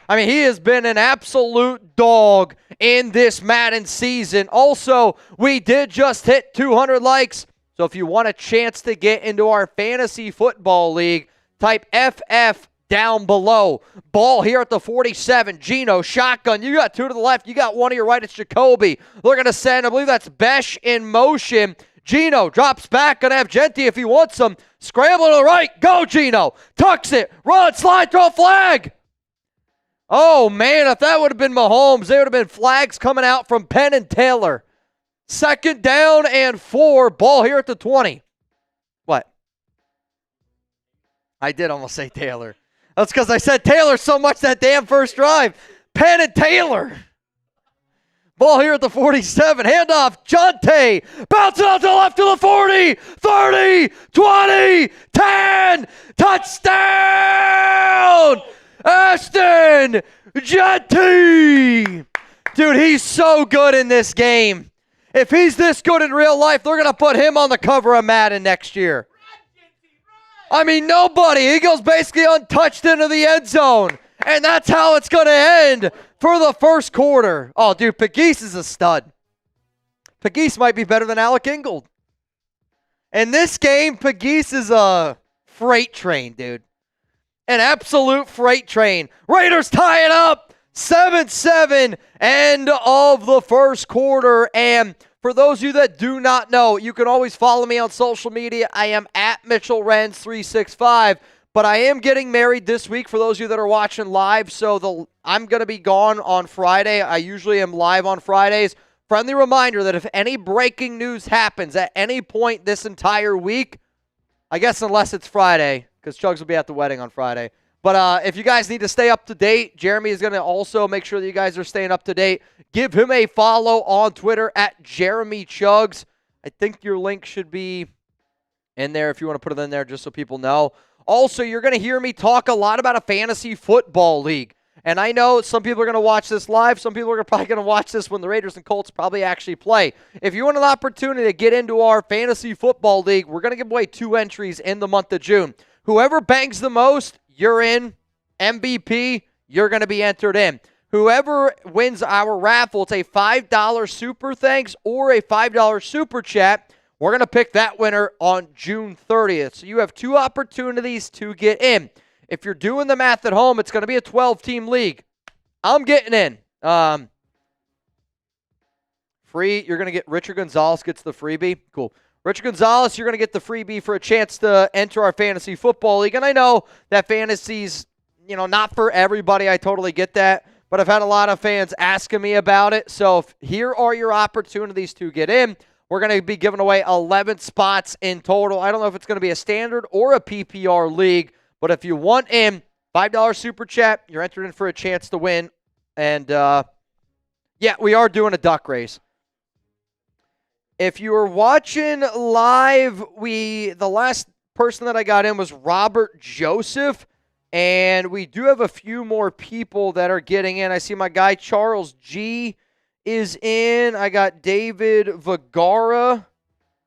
I mean, he has been an absolute dog in this Madden season. Also, we did just hit 200 likes. So if you want a chance to get into our fantasy football league, type FF down below. Ball here at the 47. Geno, shotgun. You got 2 to the left. You got 1 to your right. It's Jakobi. They're going to send, I believe that's Bech in motion. Geno drops back. Going to have Jeanty if he wants some. Scramble to the right. Go, Geno. Tucks it. Run, slide, throw, flag. Oh, man, if that would have been Mahomes, there would have been flags coming out from Penn and Taylor. 2nd down and 4. Ball here at the 20. What? I did almost say Taylor. That's because I said Taylor so much that damn first drive. Penn and Taylor. Ball here at the 47. Handoff. Jeanty. Bounce it out to the left to the 40. 30. 20. 10. Touchdown. Ashton Jeanty. Dude, he's so good in this game. If he's this good in real life, they're going to put him on the cover of Madden next year. I mean, nobody. He goes basically untouched into the end zone. And that's how it's going to end for the first quarter. Oh, dude, Pegues is a stud. Pegues might be better than Alec Ingold. In this game, Pegues is a freight train, dude. An absolute freight train. Raiders tie it up. 7-7, end of the first quarter. And for those of you that do not know, you can always follow me on social media. I am at Mitchell Renz 365. But I am getting married this week for those of you that are watching live. So I'm going to be gone on Friday. I usually am live on Fridays. Friendly reminder that if any breaking news happens at any point this entire week, I guess unless it's Friday, because Chuggs will be at the wedding on Friday. But if you guys need to stay up to date, Jeremy is going to also make sure that you guys are staying up to date. Give him a follow on Twitter at Jeremy Chuggs. I think your link should be in there if you want to put it in there just so people know. Also, you're going to hear me talk a lot about a fantasy football league. And I know some people are going to watch this live. Some people are probably going to watch this when the Raiders and Colts probably actually play. If you want an opportunity to get into our fantasy football league, we're going to give away 2 entries in the month of June. Whoever bangs the most, you're in. MVP, you're going to be entered in. Whoever wins our raffle, it's a $5 super thanks or a $5 super chat. We're going to pick that winner on June 30th. So you have 2 opportunities to get in. If you're doing the math at home, it's going to be a 12-team league. I'm getting in. Free, you're going to get Richard Gonzalez gets the freebie. Cool. Richard Gonzalez, you're going to get the freebie for a chance to enter our fantasy football league. And I know that fantasy's, not for everybody. I totally get that. But I've had a lot of fans asking me about it. So here are your opportunities to get in. We're going to be giving away 11 spots in total. I don't know if it's going to be a standard or a PPR league, but if you want in, $5 super chat, you're entered in for a chance to win. And, yeah, we are doing a duck race. If you were watching live, the last person that I got in was Robert Joseph, and we do have a few more people that are getting in. I see my guy Charles G. is in. I got David Vergara.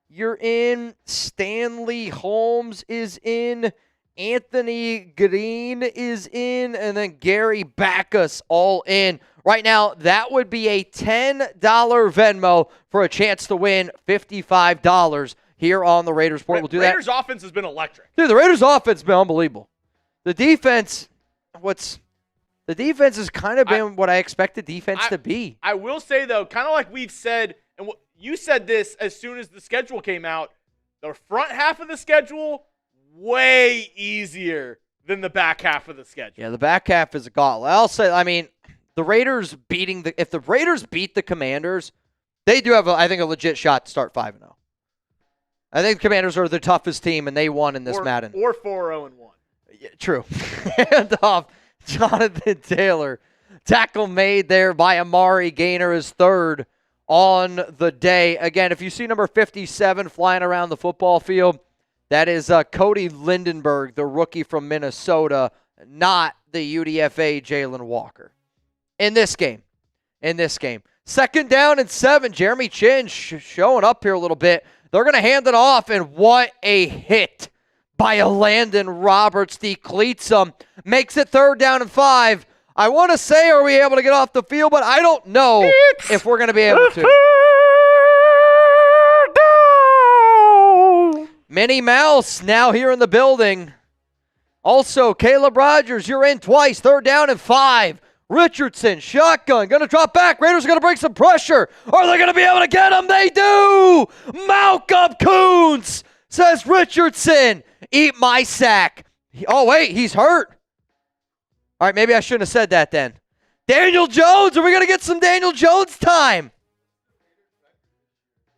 You're in. Stanley Holmes is in. Anthony Green is in. And then Gary Backus all in. Right now, that would be a $10 Venmo for a chance to win $55 here on the Raiders Report. We'll do that. Raiders offense has been electric. Dude, the Raiders offense has been unbelievable. The defense, the defense has kind of been what I expect the defense to be. I will say, though, kind of like we've said, and you said this as soon as the schedule came out, the front half of the schedule, way easier than the back half of the schedule. Yeah, the back half is a gauntlet. I'll say, the Raiders if the Raiders beat the Commanders, they do have, I think, a legit shot to start 5-0. I think the Commanders are the toughest team, and they won in this Madden. Or 4-0-1. Yeah, true. And Jonathan Taylor. Tackle made there by Amari Gaynor, his 3rd on the day. Again, if you see number 57 flying around the football field, That is Cody Lindenberg, the rookie from Minnesota, not the UDFA Jalen Walker. In this game. 2nd down and 7. Jeremy Chinn showing up here a little bit. They're going to hand it off, and what a hit by Elandon Roberts. Decleats him. Makes it 3rd down and 5. I want to say, are we able to get off the field? But I don't know if we're going to be able to. Minnie Mouse now here in the building. Also, Caleb Rogers, you're in twice. 3rd down and 5. Richardson, shotgun, going to drop back. Raiders are going to bring some pressure. Are they going to be able to get him? They do! Malcolm Koonce, says Richardson. Eat my sack. Oh, wait, he's hurt. All right, maybe I shouldn't have said that then. Daniel Jones, are we going to get some Daniel Jones time?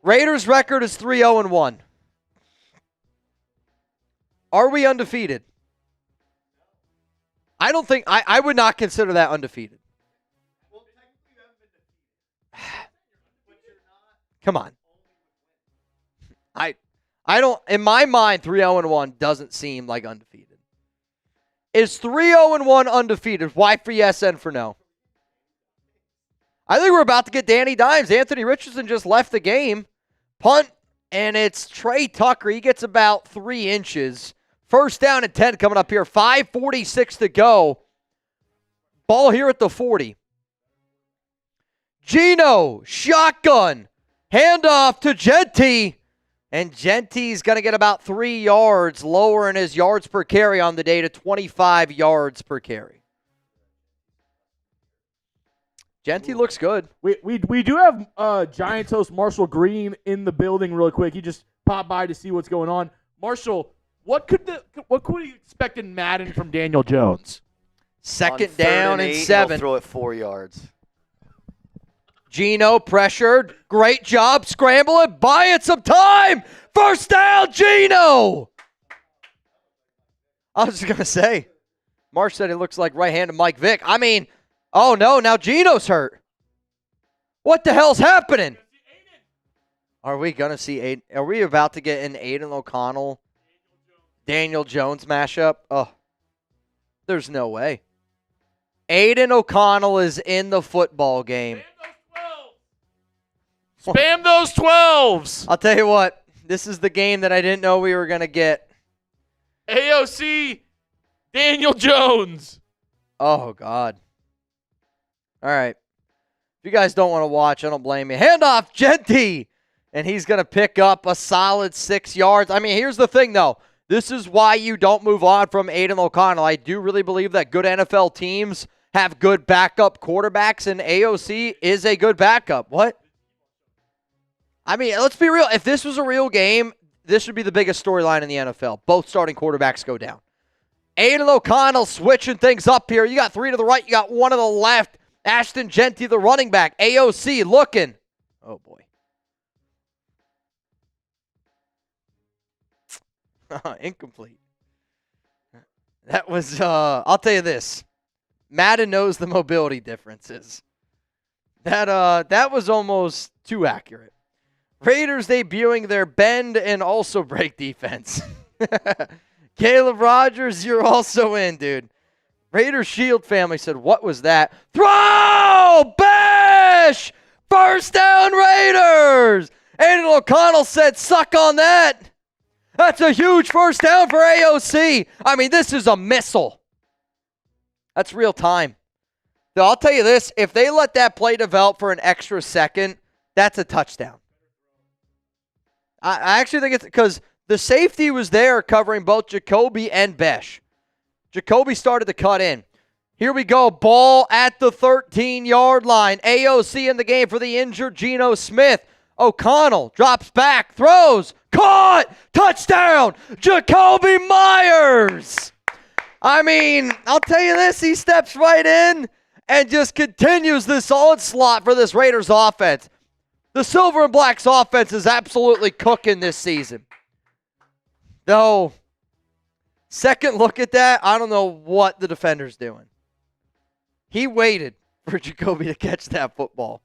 Raiders' record is 3-0-1. Are we undefeated? I don't think, I would not consider that undefeated. Come on. I don't, in my mind, 3-0-1 doesn't seem like undefeated. Is 3-0-1 undefeated? Why for yes and for no? I think we're about to get Danny Dimes. Anthony Richardson just left the game. Punt, and it's Tre Tucker. He gets about 3 inches. 1st down and 10 coming up here. 5:46 to go. Ball here at the 40. Geno, shotgun. Handoff to Jeanty. And Jeanty's going to get about 3 yards, lowering his yards per carry on the day to 25 yards per carry. Jeanty looks good. We do have Giants host Marshall Green in the building real quick. He just popped by to see what's going on. Marshall, what could we expect in Madden from Daniel Jones? 2nd down and 7. He'll throw it 4 yards. Geno pressured. Great job scrambling. Buying some time. 1st down, Geno. I was just going to say, Marsh said he looks like right-handed Mike Vick. I mean, oh no, now Geno's hurt. What the hell's happening? Are we going to see Aiden? Are we about to get an Aiden O'Connell, Daniel Jones mashup? Oh, there's no way. Aiden O'Connell is in the football game. Spam those 12s. I'll tell you what, this is the game that I didn't know we were going to get. AOC, Daniel Jones. Oh, God. All right. If you guys don't want to watch, I don't blame you. Handoff, Jeanty. And he's going to pick up a solid 6 yards. I mean, here's the thing, though. This is why you don't move on from Aiden O'Connell. I do really believe that good NFL teams have good backup quarterbacks, and AOC is a good backup. What? I mean, let's be real. If this was a real game, this would be the biggest storyline in the NFL. Both starting quarterbacks go down. Aiden O'Connell switching things up here. You got 3 to the right. You got 1 to the left. Ashton Jeanty, the running back. AOC looking. Oh, boy. Incomplete. That was, I'll tell you this. Madden knows the mobility differences. That was almost too accurate. Raiders debuting their bend and also break defense. Caleb Rogers, you're also in, dude. Raiders Shield family said, what was that? Throw! Bech! 1st down, Raiders! Aiden O'Connell said, suck on that. That's a huge 1st down for AOC. I mean, this is a missile. That's real time. Now, I'll tell you this. If they let that play develop for an extra second, that's a touchdown. I actually think it's because the safety was there covering both Jakobi and Bech. Jakobi started to cut in. Here we go. Ball at the 13-yard line. AOC in the game for the injured Geno Smith. O'Connell drops back, throws, caught, touchdown, Jakobi Meyers. I mean, I'll tell you this, he steps right in and just continues this onslaught for this Raiders offense. The Silver and Black's offense is absolutely cooking this season. Though, second look at that, I don't know what the defender's doing. He waited for Jakobi to catch that football.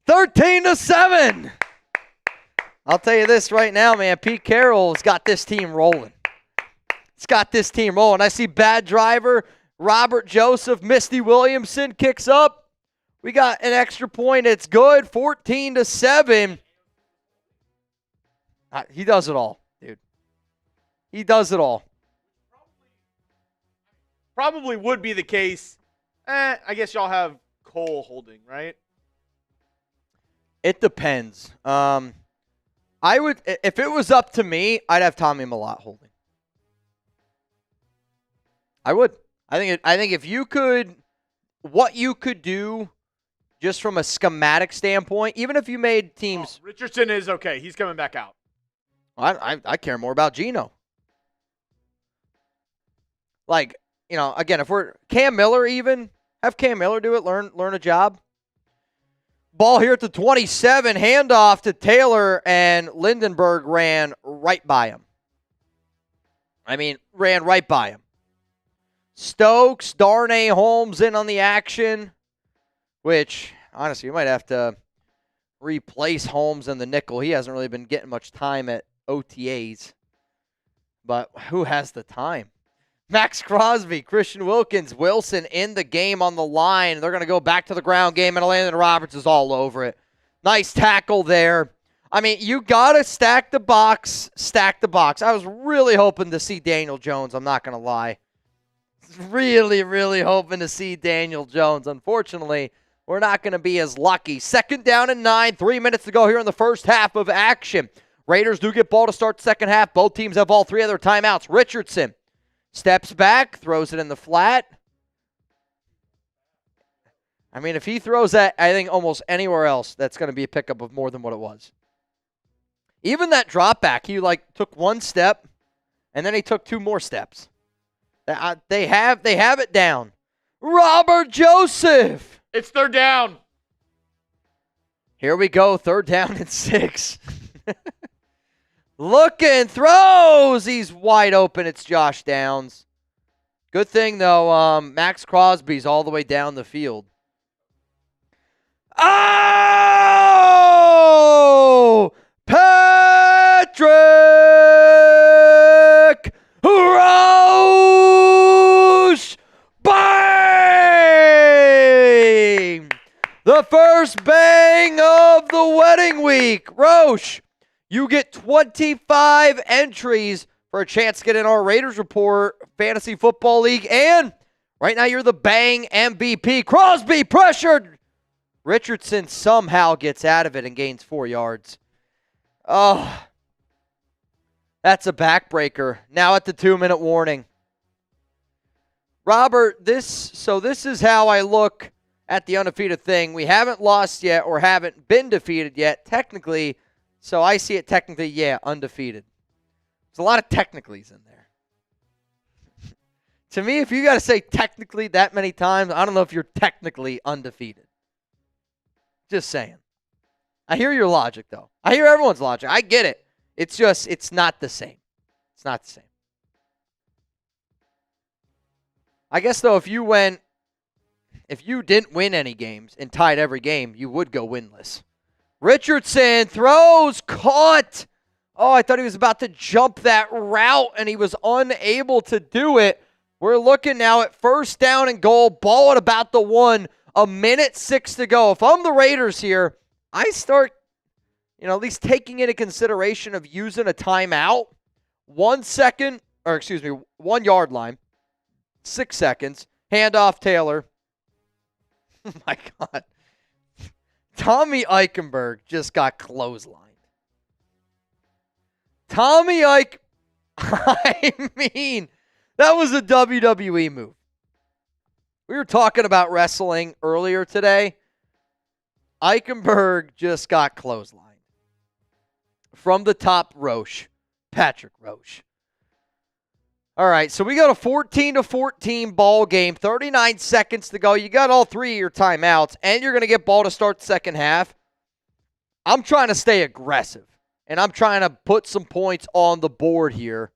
13-7. I'll tell you this right now, man. Pete Carroll has got this team rolling. It's got this team rolling. I see bad driver, Robert Joseph, Misty Williamson kicks up. We got an extra point. It's good. 14-7. He does it all, dude. He does it all. Probably would be the case. I guess y'all have Cole holding, right? It depends. I would, if it was up to me, I'd have Tommy Mellott holding. I would. I think if you could, what you could do, just from a schematic standpoint, even if you made teams. Oh, Richardson is okay. He's coming back out. I care more about Geno. Like, you know, again, if we're Cam Miller, even have Cam Miller do it. Learn a job. Ball here at the 27. Handoff to Taylor, and Lindenberg ran right by him. Ran right by him. Stokes, Darnay Holmes in on the action, which, honestly, you might have to replace Holmes in the nickel. He hasn't really been getting much time at OTAs. But who has the time? Maxx Crosby, Christian Wilkins, Wilson in the game on the line. They're going to go back to the ground game, and Elandon Roberts is all over it. Nice tackle there. You got to stack the box. I was really hoping to see Daniel Jones, I'm not going to lie. Really, really hoping to see Daniel Jones. Unfortunately, we're not going to be as lucky. 2nd down and 9, 3 minutes to go here in the first half of action. Raiders do get ball to start the second half. Both teams have all 3 of their timeouts. Richardson steps back, throws it in the flat. If he throws that, I think almost anywhere else, that's going to be a pickup of more than what it was. Even that drop back, he took 1 step, and then he took 2 more steps. They have it down. Robert Joseph. It's 3rd down. Here we go, 3rd down and 6. Looking, throws. He's wide open. It's Josh Downs. Good thing, though, Maxx Crosby's all the way down the field. Oh! Patrick Roche! Bang! The first bang of the wedding week. Roche, you get 25 entries for a chance to get in our Raiders Report Fantasy Football League. And right now you're the bang MVP. Crosby pressured. Richardson somehow gets out of it and gains 4 yards. Oh, that's a backbreaker. Now at the 2-minute warning. Robert, this is how I look at the undefeated thing. We haven't lost yet or haven't been defeated yet, technically. So I see it technically, yeah, undefeated. There's a lot of technicallys in there. To me, if you got to say technically that many times, I don't know if you're technically undefeated. Just saying. I hear your logic, though. I hear everyone's logic. I get it. It's just, it's not the same. It's not the same. I guess, though, if you didn't win any games and tied every game, you would go winless. Richardson throws, caught. Oh, I thought he was about to jump that route, and he was unable to do it. We're looking now at 1st down and goal, ball at about the 1, 1:06 to go. If I'm the Raiders here, I start, at least taking into consideration of using a timeout. 1 yard line, 6 seconds, handoff Taylor. Oh my God. Tommy Eichenberg just got clotheslined. That was a WWE move. We were talking about wrestling earlier today. Eichenberg just got clotheslined. From the top, Roche. Patrick Roche. All right, so we got a 14-14 ball game, 39 seconds to go. You got all 3 of your timeouts, and you're going to get ball to start the second half. I'm trying to stay aggressive, and I'm trying to put some points on the board here.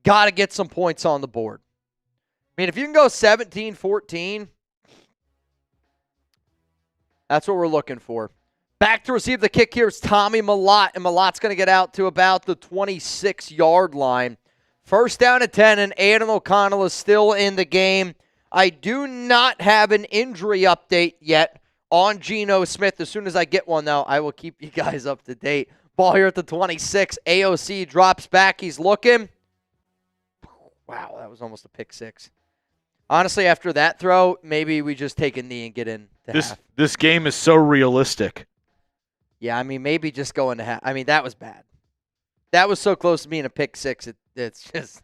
Got to get some points on the board. If you can go 17-14, that's what we're looking for. Back to receive the kick here is Tommy Mellott, and Mallott's going to get out to about the 26-yard line. First down at 10, and Aidan O'Connell is still in the game. I do not have an injury update yet on Geno Smith. As soon as I get one, though, I will keep you guys up to date. Ball here at the 26. AOC drops back. He's looking. Wow, that was almost a pick six. Honestly, after that throw, maybe we just take a knee and get in to half. This game is so realistic. Yeah, I mean, maybe just go into half. I mean, that was bad. That was so close to being a pick six. It's just,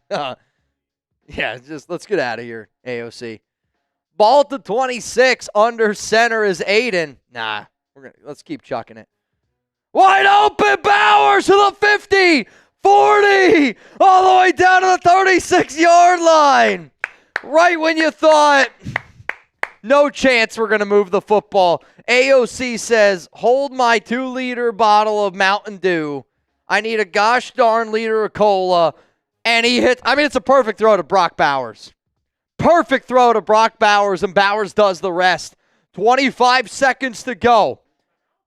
just let's get out of here, AOC. Ball at the 26. Under center is Aiden. Nah, let's keep chucking it. Wide open, Bowers to the 50, 40, all the way down to the 36-yard line. Right when you thought, no chance we're going to move the football. AOC says, hold my 2-liter bottle of Mountain Dew. I need a gosh darn liter of cola. And he hits, I mean, it's a perfect throw to Brock Bowers. Perfect throw to Brock Bowers, and Bowers does the rest. 25 seconds to go.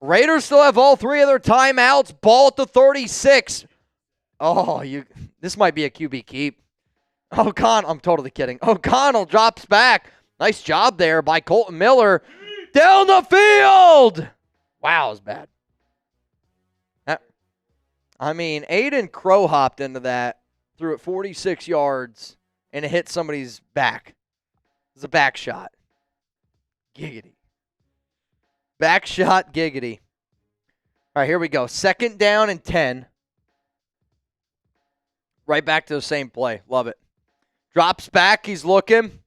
Raiders still have all 3 of their timeouts. Ball at the 36. Oh, this might be a QB keep. O'Connell, I'm totally kidding. O'Connell drops back. Nice job there by Kolton Miller. Down the field. Wow, it was bad. I mean, Aiden Crow hopped into that, threw it 46 yards, and it hit somebody's back. It was a back shot. Giggity. Back shot, giggity. All right, here we go. Second down and 10. Right back to the same play. Love it. Drops back. He's looking.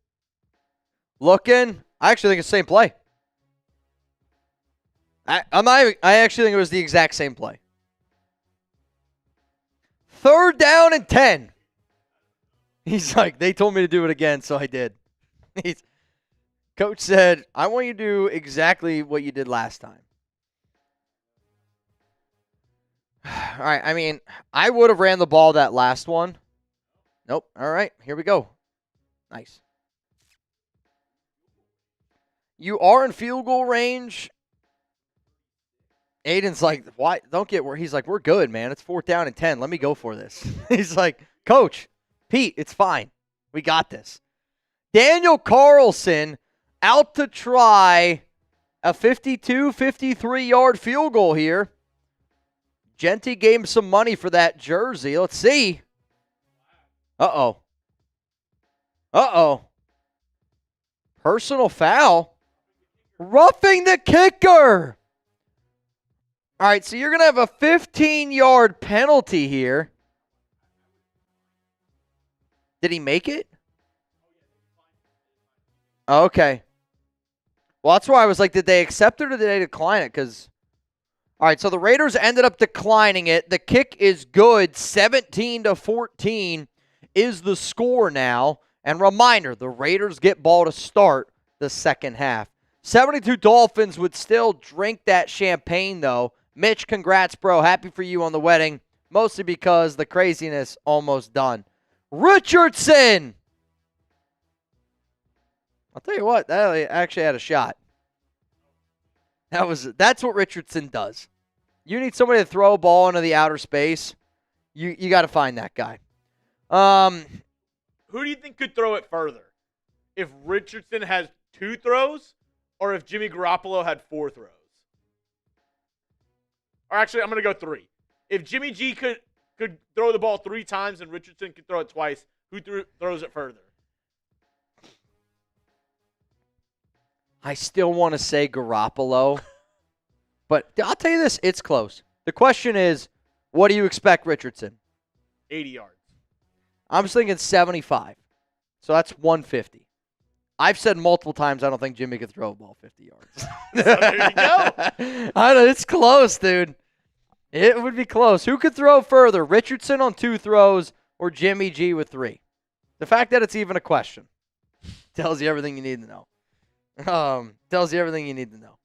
Looking. I actually think it's the same play. I actually think it was the exact same play. Third down and 10. He's like, they told me to do it again, so I did. Coach said, I want you to do exactly what you did last time. All right, I mean, I would have ran the ball that last one. Nope. All right, here we go. Nice. You are in field goal range. Aiden's like, why? Don't get where he's like, we're good, man. It's 4th down and 10. Let me go for this. He's like, Coach, Pete, it's fine. We got this. Daniel Carlson out to try a 52, 53-yard field goal here. Jeanty gave him some money for that jersey. Let's see. Uh-oh. Uh-oh. Personal foul. Roughing the kicker. All right, so you're going to have a 15-yard penalty here. Did he make it? Okay. Well, that's why I was like, did they accept it or did they decline it? Because, all right, so the Raiders ended up declining it. The kick is good. 17-14 is the score now. And reminder, the Raiders get ball to start the second half. 72 Dolphins would still drink that champagne, though. Mitch, congrats, bro. Happy for you on the wedding. Mostly because the craziness almost done. Richardson! I'll tell you what, that actually had a shot. That's what Richardson does. You need somebody to throw a ball into the outer space. You got to find that guy. Who do you think could throw it further? If Richardson has 2 throws or if Jimmy Garoppolo had 4 throws? Or actually, I'm going to go 3. If Jimmy G could throw the ball 3 times and Richardson could throw it twice, who throws it further? I still want to say Garoppolo, but I'll tell you this, it's close. The question is, what do you expect Richardson? 80 yards. I'm just thinking 75. So that's 150. I've said multiple times I don't think Jimmy could throw a ball 50 yards. So there you go. I know, it's close, dude. It would be close. Who could throw further, Richardson on 2 throws or Jimmy G with 3? The fact that it's even a question tells you everything you need to know. Tells you everything you need to know.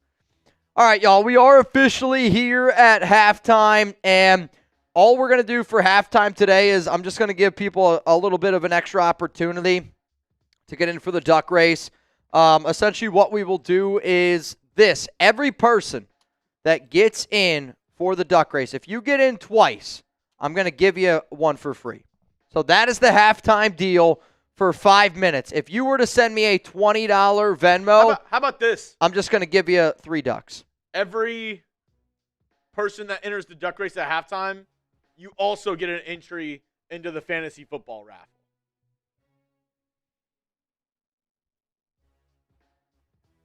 All right, y'all, we are officially here at halftime, and all we're going to do for halftime today is I'm just going to give people a little bit of an extra opportunity to get in for the duck race. Essentially, what we will do is this. Every person that gets in for the duck race, if you get in twice, I'm going to give you one for free. So that is the halftime deal for 5 minutes. If you were to send me a $20 Venmo, how about this? I'm just going to give you 3 ducks. Every person that enters the duck race at halftime, you also get an entry into the fantasy football raffle.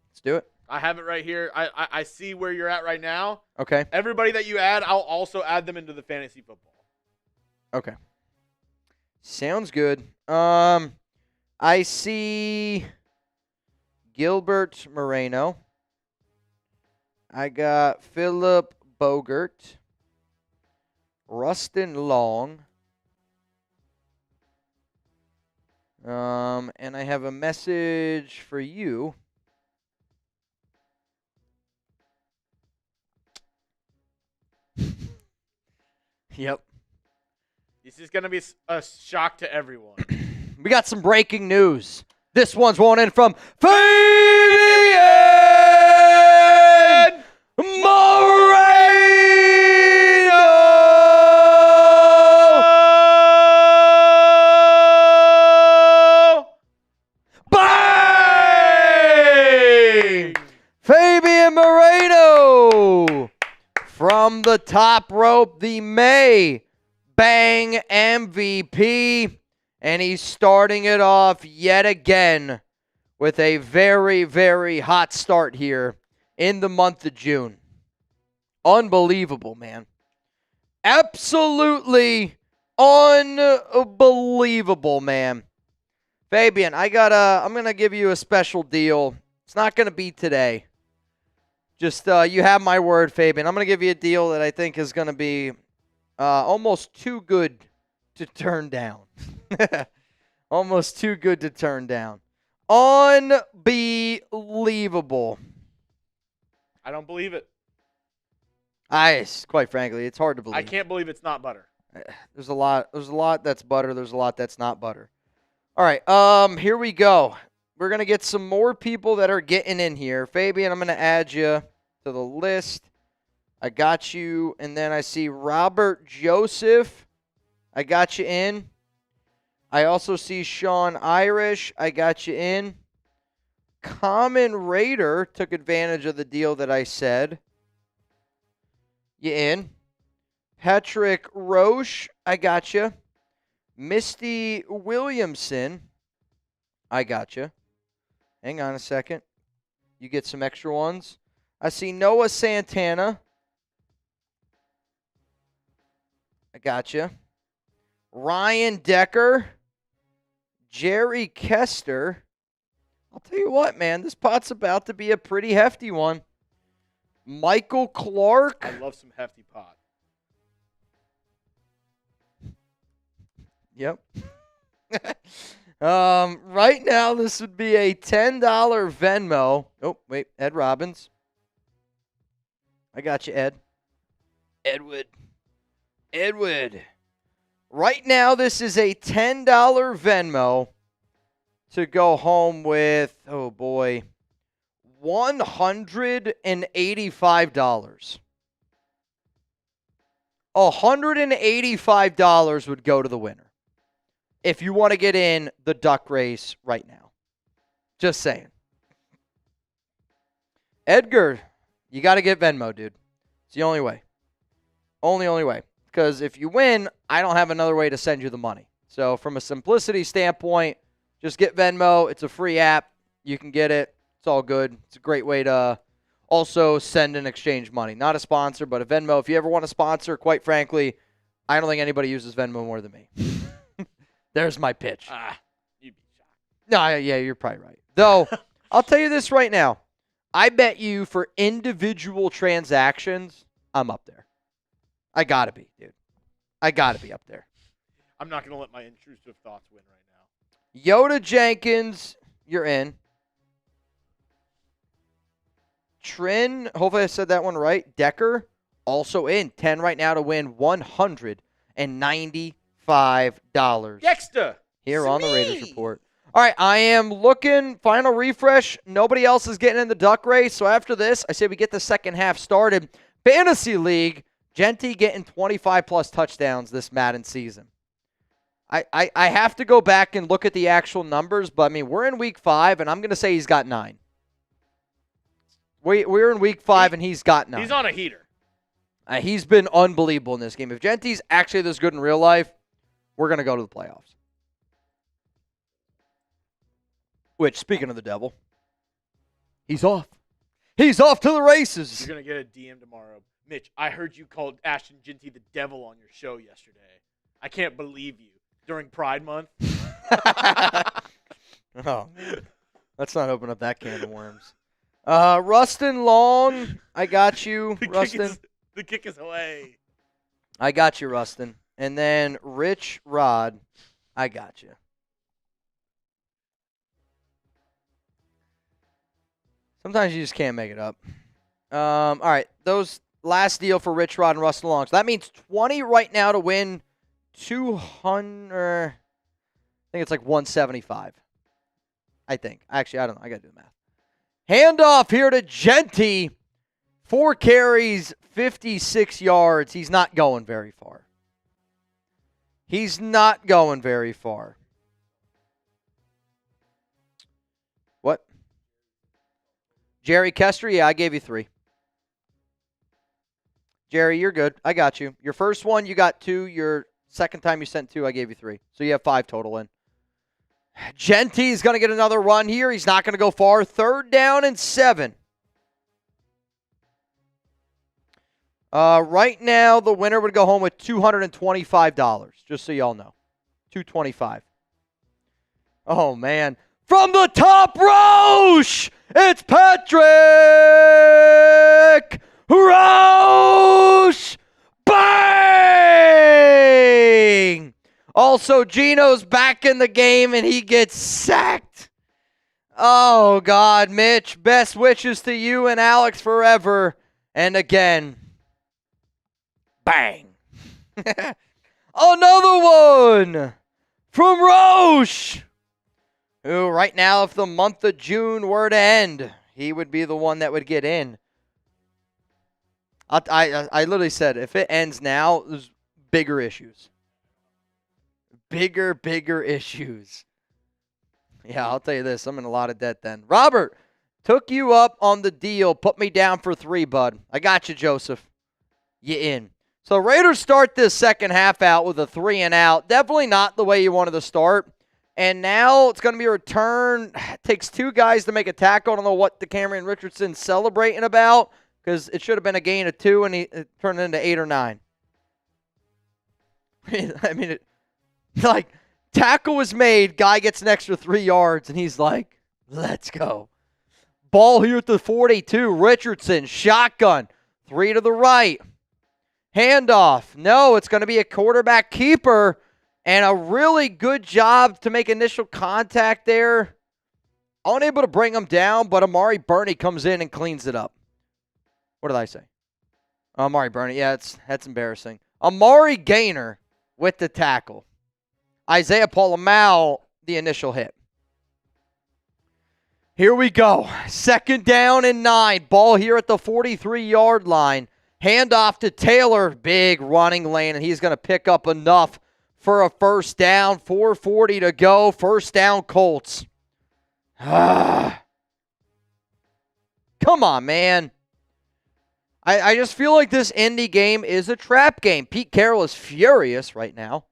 Let's do it. I have it right here. I see where you're at right now. Okay. Everybody that you add, I'll also add them into the fantasy football. Okay. Sounds good. I see Gilbert Moreno. I got Philip Bogert. Rustin Long. And I have a message for you. Yep. This is going to be a shock to everyone. We got some breaking news. This one's rolling in from Fabian Moreno. Bang! Fabian Moreno from the top rope, the May Bang MVP. And he's starting it off yet again with a very, very hot start here in the month of June. Unbelievable, man. Absolutely unbelievable, man. Fabian, I'm going to give you a special deal. It's not going to be today. Just, you have my word, Fabian. I'm going to give you a deal that I think is going to be almost too good to turn down. Almost too good to turn down. Unbelievable. I don't believe it. Quite frankly, it's hard to believe. I can't believe it's not butter. There's a lot that's butter. There's a lot that's not butter. All right, here we go. We're going to get some more people that are getting in here. Fabian, I'm going to add you to the list. I got you, and then I see Robert Joseph. I got you in. I also see Sean Irish. I got you in. Common Raider took advantage of the deal that I said. You in. Patrick Roche. I got you. Misty Williamson. I got you. Hang on a second. You get some extra ones. I see Noah Santana. I got you. Ryan Decker. Jerry Kester. I'll tell you what, man. This pot's about to be a pretty hefty one. Michael Clark. I love some hefty pot. Yep. Right now, this would be a $10 Venmo. Oh, wait. Ed Robbins. I got you, Ed. Edward. Right now, this is a $10 Venmo to go home with, oh boy, $185. $185 would go to the winner if you want to get in the duck race right now. Just saying. Edgar, you got to get Venmo, dude. It's the only way. Only way. Because if you win, I don't have another way to send you the money. So from a simplicity standpoint, just get Venmo. It's a free app. You can get it. It's all good. It's a great way to also send and exchange money. Not a sponsor, but a Venmo. If you ever want to sponsor, quite frankly, I don't think anybody uses Venmo more than me. There's my pitch. You'd be shocked. No, yeah, you're probably right. Though, I'll tell you this right now. I bet you for individual transactions, I'm up there. I got to be, dude. I got to be up there. I'm not going to let my intrusive thoughts win right now. Yoda Jenkins, you're in. Chinn, hopefully I said that one right. Decker, also in. 10 right now to win $195. Dexter! Here on the Raiders Report. All right, I am looking. Final refresh. Nobody else is getting in the duck race. So after this, I say we get the second half started. Fantasy League, Jeanty getting 25-plus touchdowns this Madden season. I have to go back and look at the actual numbers, but, I mean, we're in Week 5, and I'm going to say he's got 9. We're in Week 5, and he's got 9. He's on a heater. He's been unbelievable in this game. If Jeanty's actually this good in real life, we're going to go to the playoffs. Which, speaking of the devil, he's off. He's off to the races. You're going to get a DM tomorrow. Mitch, I heard you called Ashton Jeanty the devil on your show yesterday. I can't believe you. During Pride Month. Oh, man. Let's not open up that can of worms. Rustin Long, I got you, Rustin. The kick is away. I got you, Rustin. And then Rich Rod, I got you. Sometimes you just can't make it up. All right, those last deal for Rich Rod and Rustin Long. So that means 20 right now to win 200. I think it's like 175. I think. Actually, I don't know. I got to do the math. Handoff here to Jeanty. 4 carries, 56 yards. He's not going very far. He's not going very far. What? Jerry Kester? Yeah, I gave you 3. Jerry, you're good. I got you. Your first one, you got 2. Your second time you sent 2, I gave you 3. So you have 5 total in. Jeanty's going to get another run here. He's not going to go far. 3rd down and 7. Right now, the winner would go home with $225, just so y'all know. $225. Oh, man. From the top, Roche! It's Patrick Roche! Bang! Also, Geno's back in the game, and he gets sacked. Oh, God, Mitch. Best wishes to you and Alex forever. And again, bang. Another one from Roche, who right now, if the month of June were to end, he would be the one that would get in. I literally said, if it ends now, there's bigger issues. Bigger issues. Yeah, I'll tell you this. I'm in a lot of debt then. Robert, took you up on the deal. Put me down for 3, bud. I got you, Joseph. You in. So Raiders start this second half out with a 3 and out. Definitely not the way you wanted to start. And now it's going to be a return. It takes 2 guys to make a tackle. I don't know what Jakorian Richardson's celebrating about, because it should have been a gain of 2 and it turned into 8 or 9. I mean, like, tackle was made, guy gets an extra 3 yards, and he's like, let's go. Ball here at the 42, Richardson, shotgun, 3 to the right. Handoff, no, it's going to be a quarterback keeper, and a really good job to make initial contact there. Unable to bring him down, but Amari Burney comes in and cleans it up. What did I say? Amari Burney, yeah, that's embarrassing. Amari Gaynor with the tackle. Isaiah Polamau, the initial hit. Here we go. 2nd down and 9. Ball here at the 43-yard line. Handoff to Taylor. Big running lane, and he's going to pick up enough for a 1st down. 4:40 to go. 1st down, Colts. Come on, man. I just feel like this Indy game is a trap game. Pete Carroll is furious right now.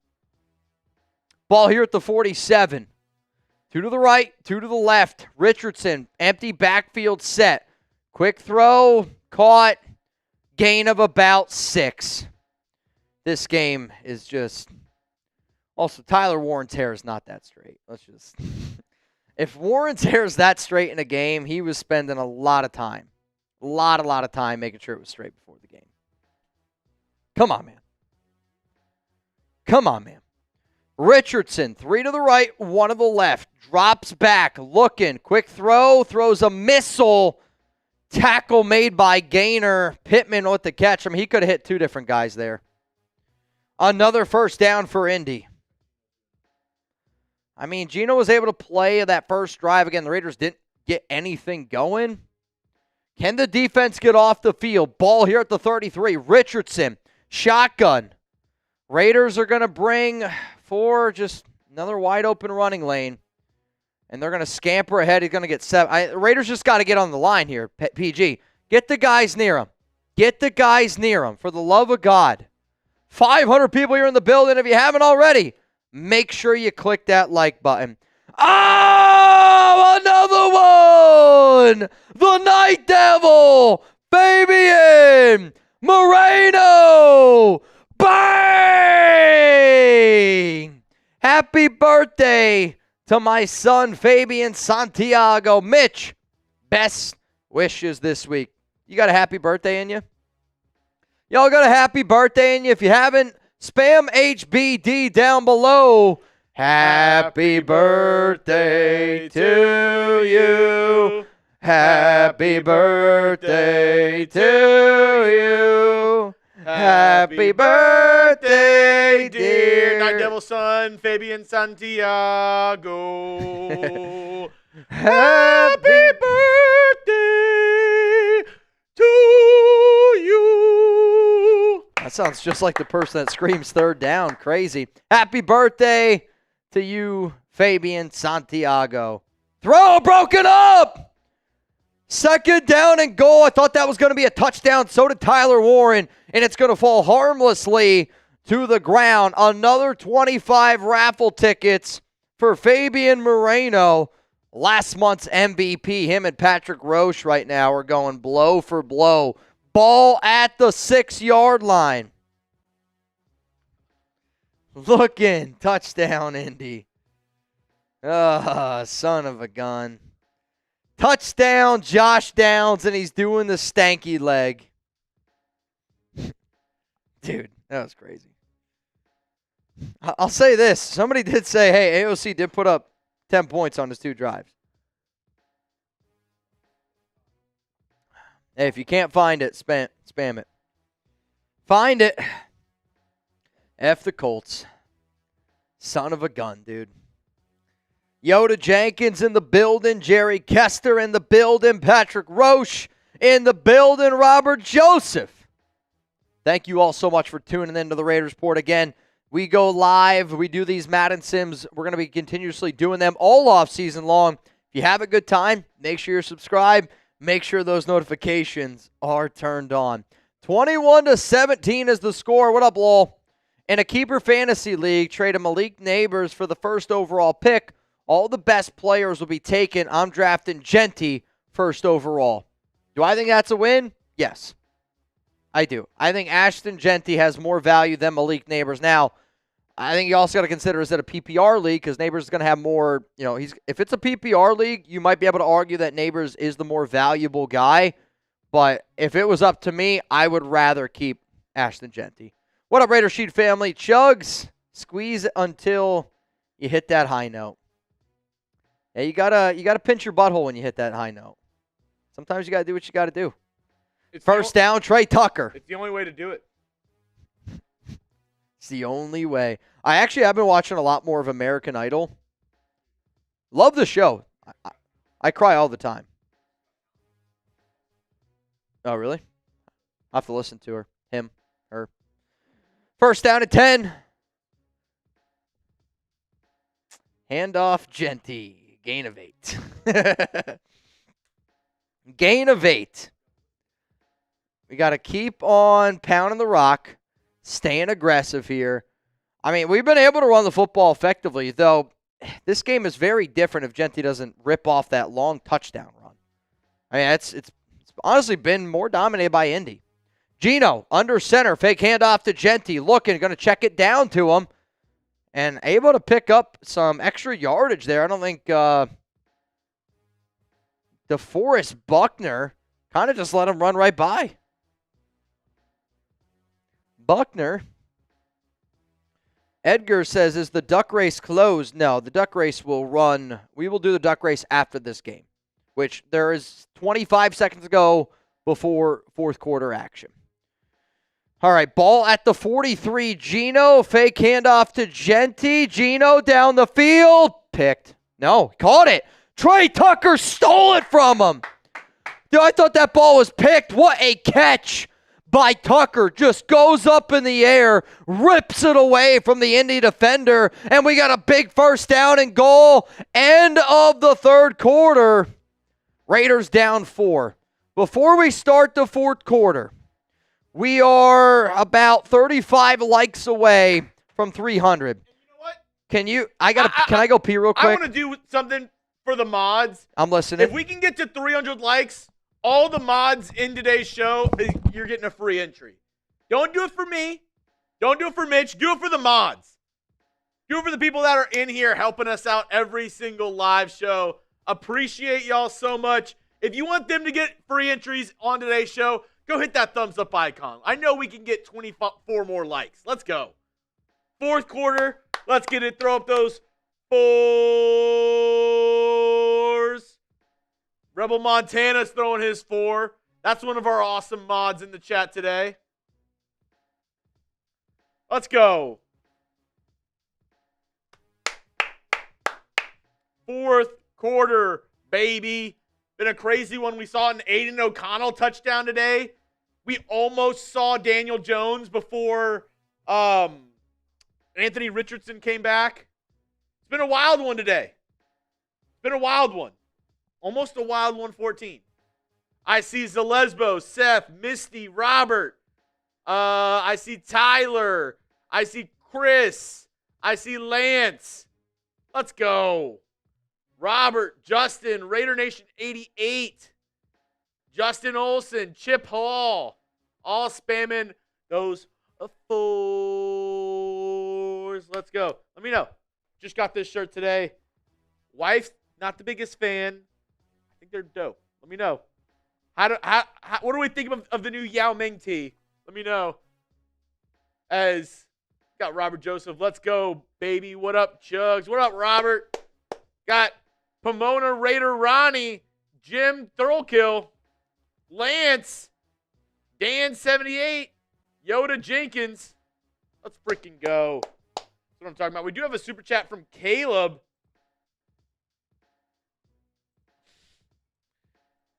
Ball here at the 47. 2 to the right, 2 to the left. Richardson, empty backfield set. Quick throw, caught. Gain of about 6. This game is just... Also, Tyler Warren's hair is not that straight. Let's just... If Warren's hair is that straight in a game, he was spending a lot of time. A lot of time making sure it was straight before the game. Come on, man. Come on, man. Richardson, 3 to the right, 1 to the left. Drops back, looking. Quick throw, throws a missile. Tackle made by Gaynor. Pittman with the catch. I mean, he could have hit 2 different guys there. Another 1st down for Indy. I mean, Geno was able to play that first drive. Again, the Raiders didn't get anything going. Can the defense get off the field? Ball here at the 33. Richardson, shotgun. Raiders are going to bring for just another wide open running lane. And they're going to scamper ahead. He's going to get 7. Raiders just got to get on the line here, PG. Get the guys near him. Get the guys near him, for the love of God. 500 people here in the building. If you haven't already, make sure you click that like button. Oh, another one! The Night Devil, Fabian Moreno! Bang! Happy birthday to my son, Fabian Santiago. Mitch, best wishes this week. You got a happy birthday in you? Y'all got a happy birthday in you? If you haven't, spam HBD down below. Happy birthday to you. Happy birthday to you. Happy birthday, dear Night Devil son, Fabian Santiago. Happy birthday to you. That sounds just like the person that screams third down. Crazy. Happy birthday to you, Fabian Santiago. Throw broken up. Second down and goal. I thought that was going to be a touchdown. So did Tyler Warren. And it's going to fall harmlessly to the ground. Another 25 raffle tickets for Fabian Moreno. Last month's MVP. Him and Patrick Roche right now are going blow for blow. Ball at the 6-yard line. Looking. Touchdown, Indy. Son of a gun. Touchdown, Josh Downs, and he's doing the stanky leg. Dude, that was crazy. I'll say this. Somebody did say, hey, AOC did put up 10 points on his 2 drives. Hey, if you can't find it, spam it. Find it. F the Colts. Son of a gun, dude. Yoda Jenkins in the building. Jerry Kester in the building. Patrick Roche in the building. Robert Joseph. Thank you all so much for tuning into the Raiders Report. Again, we go live. We do these Madden Sims. We're going to be continuously doing them all off season long. If you have a good time, make sure you're subscribed. Make sure those notifications are turned on. 21-17 is the score. What up, Lowell? In a keeper fantasy league, traded Malik Neighbors for the first overall pick. All the best players will be taken. I'm drafting Jeanty first overall. Do I think that's a win? Yes, I do. I think Ashton Jeanty has more value than Malik Neighbors. Now, I think you also got to consider, is it a PPR league? Because Neighbors is going to have more, if it's a PPR league, you might be able to argue that Neighbors is the more valuable guy. But if it was up to me, I would rather keep Ashton Jeanty. What up, Raider Sheet family? Chuggs, squeeze it until you hit that high note. Yeah, you gotta pinch your butthole when you hit that high note. Sometimes you gotta do what you gotta do. First down, Tre Tucker. It's the only way to do it. It's the only way. I've been watching a lot more of American Idol. Love the show. I cry all the time. Oh, really? I'll have to listen to her. Him. Her. First down at 10. Handoff, Jeanty. Gain of 8. Gain of 8. We got to keep on pounding the rock, staying aggressive here. I mean, we've been able to run the football effectively, though this game is very different if Jeanty doesn't rip off that long touchdown run. I mean, it's honestly been more dominated by Indy. Geno, under center, fake handoff to Jeanty, looking, going to check it down to him. And able to pick up some extra yardage there. I don't think DeForest Buckner kind of just let him run right by. Buckner. Edgar says, is the duck race closed? No, the duck race will run. We will do the duck race after this game, which there is 25 seconds to go before fourth quarter action. All right, ball at the 43. Geno, fake handoff to Jeanty. Geno down the field. Picked. No, caught it. Tre Tucker stole it from him. Dude, I thought that ball was picked. What a catch by Tucker. Just goes up in the air, rips it away from the Indy defender, and we got a big first down and goal. End of the third quarter. Raiders down 4. Before we start the fourth quarter, we are about 35 likes away from 300. You know what? Can I go pee real quick? I want to do something for the mods. I'm listening. If we can get to 300 likes, all the mods in today's show, you're getting a free entry. Don't do it for me. Don't do it for Mitch. Do it for the mods. Do it for the people that are in here helping us out every single live show. Appreciate y'all so much. If you want them to get free entries on today's show, go hit that thumbs up icon. I know we can get 24 more likes. Let's go. Fourth quarter. Let's get it. Throw up those 4s. Rebel Montana's throwing his 4. That's one of our awesome mods in the chat today. Let's go. Fourth quarter, baby. Been a crazy one. We saw an Aiden O'Connell touchdown today. We almost saw Daniel Jones before Anthony Richardson came back. It's been a wild one today. It's been a wild one. Almost a wild 114. I see Zalesbo, Seth, Misty, Robert. I see Tyler. I see Chris. I see Lance. Let's go. Robert, Justin, Raider Nation 88. Justin Olson, Chip Hall. All spamming those 4s. Let's go. Let me know. Just got this shirt today. Wife's not the biggest fan. I think they're dope. Let me know. What do we think of the new Yao Ming tee? Let me know. As got Robert Joseph. Let's go, baby. What up, Chuggs? What up, Robert? Got Pomona Raider Ronnie, Jim Thurlkill, Lance, Dan 78, Yoda Jenkins. Let's freaking go. That's what I'm talking about. We do have a super chat from Caleb.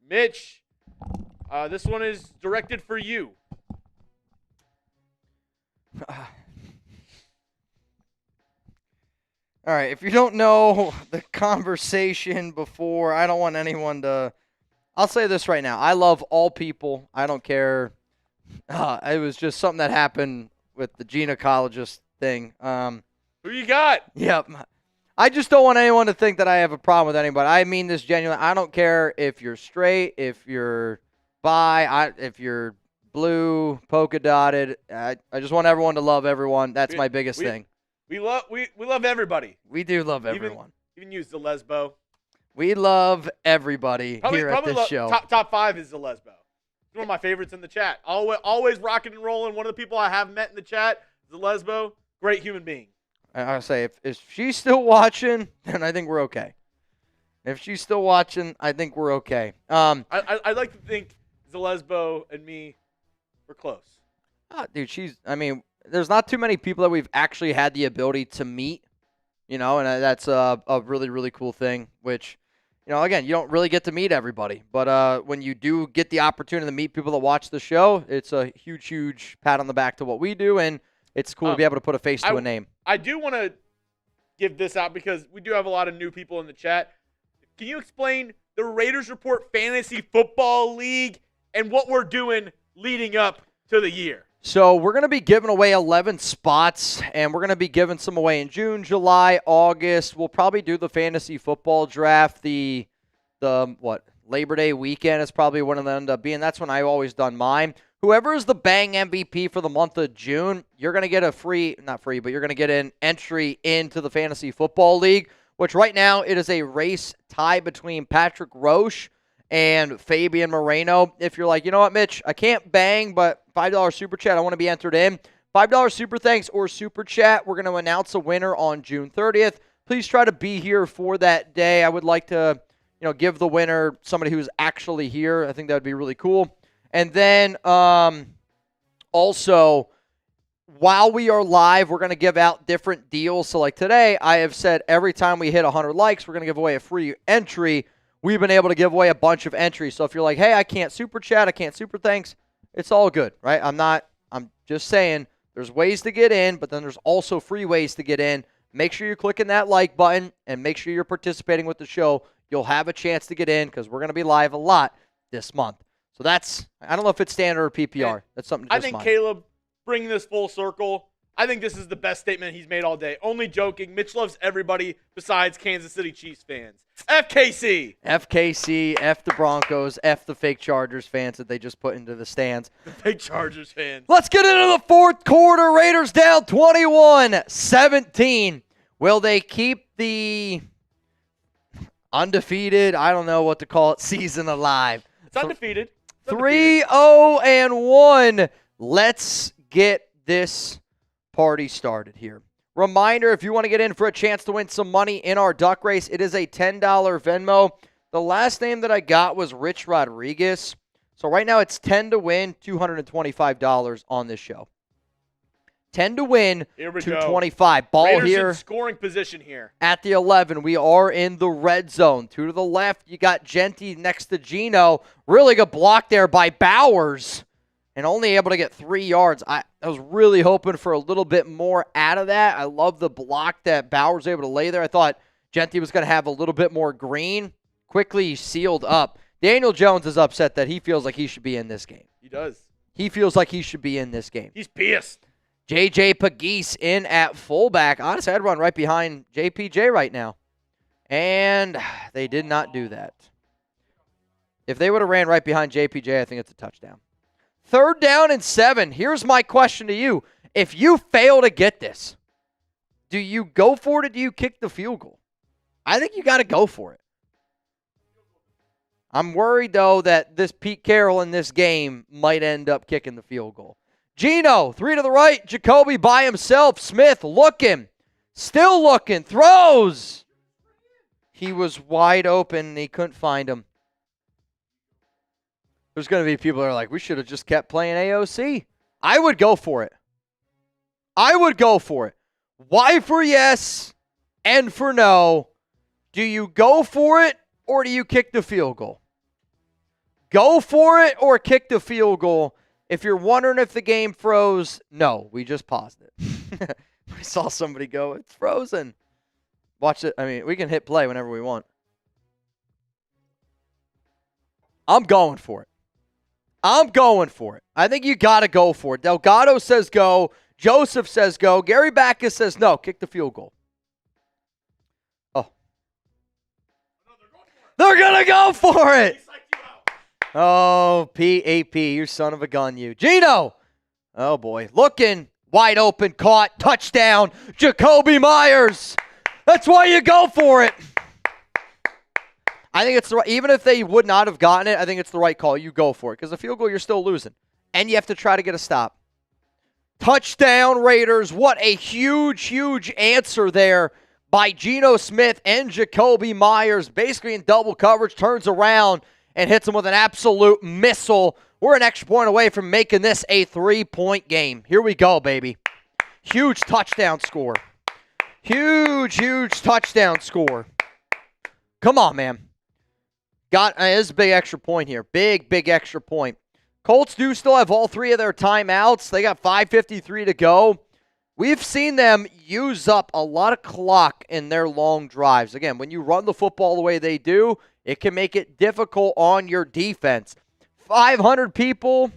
Mitch, this one is directed for you. All right, if you don't know the conversation before, I don't want anyone to... I'll say this right now. I love all people. I don't care. It was just something that happened with the gynecologist thing. Who you got? Yep. I just don't want anyone to think that I have a problem with anybody. I mean this genuinely. I don't care if you're straight, if you're bi, if you're blue, polka dotted. I just want everyone to love everyone. That's my biggest thing. We love everybody. We do love everyone. Even use the lesbo. We love everybody probably at this show. Top 5 is the lesbo. It's one of my favorites in the chat. Always rocking and rolling. One of the people I have met in the chat is the lesbo. Great human being. I say if she's still watching, then I think we're okay. If she's still watching, I think we're okay. I'd like to think Zalesbo and me were close. Dude, there's not too many people that we've actually had the ability to meet, and that's a really, really cool thing, which, again, you don't really get to meet everybody. But when you do get the opportunity to meet people that watch the show, it's a huge, huge pat on the back to what we do, and it's cool to be able to put a face to a name. I do want to give this out because we do have a lot of new people in the chat. Can you explain the Raiders Report Fantasy Football League and what we're doing leading up to the year? So we're going to be giving away 11 spots, and we're going to be giving some away in June, July, August. We'll probably do the fantasy football draft. The Labor Day weekend is probably when it'll end up being. That's when I've always done mine. Whoever is the bang MVP for the month of June, you're going to get you're going to get an entry into the Fantasy Football League, which right now it is a race tie between Patrick Roche and Fabian Moreno. If you're like, you know what, Mitch, I can't bang, but $5 Super Chat, I want to be entered in. $5 Super Thanks or Super Chat, we're going to announce a winner on June 30th. Please try to be here for that day. I would like to, give the winner somebody who's actually here. I think that would be really cool. And then also, while we are live, we're going to give out different deals. So like today, I have said every time we hit 100 likes, we're going to give away a free entry. we've been able to give away a bunch of entries. So if you're like, hey, I can't super chat, I can't super thanks, it's all good, right? I'm just saying there's ways to get in, but then there's also free ways to get in. Make sure you're clicking that like button and make sure you're participating with the show. You'll have a chance to get in because we're going to be live a lot this month. So that's, I don't know if it's standard or PPR. And that's something to just I think mind. Caleb, bringing this full circle, I think this is the best statement he's made all day. Only joking. Mitch loves everybody besides Kansas City Chiefs fans. FKC. FKC, F the Broncos, F the fake Chargers fans that they just put into the stands. The fake Chargers fans. Let's get into the fourth quarter. Raiders down 21-17. Will they keep the undefeated, I don't know what to call it, season alive? It's undefeated. 3-0-1. Let's get this party started here. Reminder, if you want to get in for a chance to win some money in our duck race, it is a $10 Venmo. The last name that I got was Rich Rodriguez. So right now it's 10 to win, $225 on this show. 10 to win, Here we $225. go. Ball Raiders here in scoring position here. at the 11. We are in the red zone. 2 to the left, you got Jeanty next to Geno. Really good block there by Bowers. And only able to get 3 yards. I was really hoping for a little bit more out of that. I love the block that Bowers was able to lay there. I thought Jeanty was going to have a little bit more green. Quickly sealed up. Daniel Jones is upset that he feels like he should be in this game. He does. He feels like he should be in this game. He's pissed. J.J. Pegues in at fullback. Honestly, I'd run right behind JPJ right now. And they did not do that. If they would have ran right behind JPJ, I think it's a touchdown. 3rd down and 7. Here's my question to you. If you fail to get this, do you go for it or do you kick the field goal? I think you got to go for it. I'm worried, though, that this Pete Carroll in this game might end up kicking the field goal. Geno, 3 to the right. Jakobi by himself. Smith looking. Still looking. Throws. He was wide open and he couldn't find him. There's going to be people that are like, we should have just kept playing AOC. I would go for it. I would go for it. Y for yes, N for no. Do you go for it or do you kick the field goal? Go for it or kick the field goal. If you're wondering if the game froze, no, we just paused it. I saw somebody go, it's frozen. Watch it. I mean, we can hit play whenever we want. I'm going for it. I'm going for it. I think you got to go for it. Delgado says go. Joseph says go. Gary Backus says no. Kick the field goal. Oh. They're going to go for it. Oh, PAP, you son of a gun, you. Geno. Oh, boy. Looking. Wide open. Caught. Touchdown. Jakobi Meyers. That's why you go for it. I think it's the right, even if they would not have gotten it, I think it's the right call. You go for it because the field goal, you're still losing. And you have to try to get a stop. Touchdown, Raiders. What a huge, huge answer there by Geno Smith and Jakobi Meyers. Basically in double coverage, turns around and hits him with an absolute missile. We're an extra point away from making this a 3-point game. Here we go, baby. Huge touchdown score. Huge, huge touchdown score. Come on, man. This is a big extra point here. Big, big extra point. Colts do still have all 3 of their timeouts. They got 5:53 to go. We've seen them use up a lot of clock in their long drives. Again, when you run the football the way they do, it can make it difficult on your defense. 500 people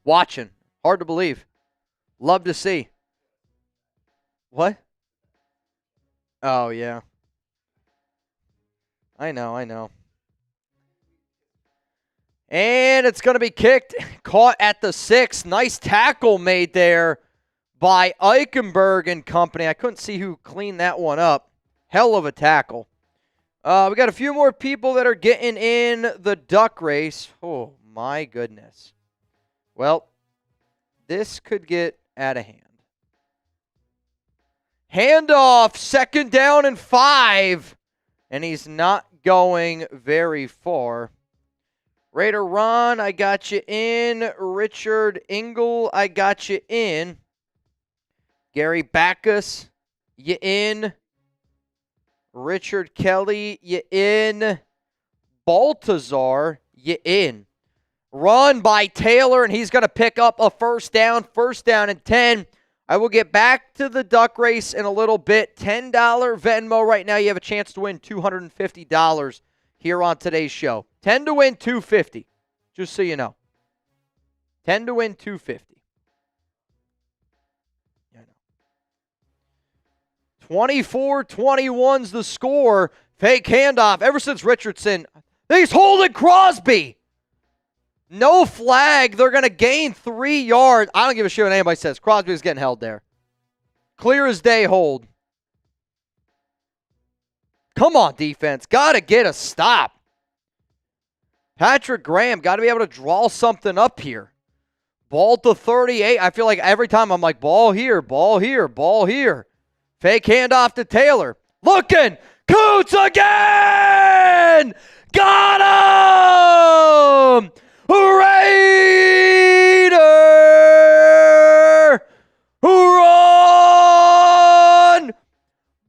watching. Hard to believe. Love to see. What? Oh, yeah. I know. And it's going to be kicked. Caught at the 6. Nice tackle made there by Eichenberg and company. I couldn't see who cleaned that one up. Hell of a tackle. We got a few more people that are getting in the duck race. Oh, my goodness. Well, this could get out of hand. Handoff. 2nd down and 5. And he's not going very far. Raider Ron, I got you in. Richard Engel, I got you in. Gary Backus, you in. Richard Kelly, you in. Baltazar, you in. Run by Taylor, and he's going to pick up a first down and 10. I will get back to the duck race in a little bit. $10 Venmo right now. You have a chance to win $250 here on today's show. 10 to win $250, just so you know. 10 to win $250. Yeah, I know. 24-21's the score. Fake handoff ever since Richardson. He's holding Crosby. No flag. They're going to gain 3 yards. I don't give a shit what anybody says. Crosby's getting held there. Clear as day hold. Come on, defense. Got to get a stop. Patrick Graham got to be able to draw something up here. Ball to 38. I feel like every time I'm like, ball here, ball here, ball here. Fake handoff to Taylor. Looking. Koonce again! Got him! Raider! Run!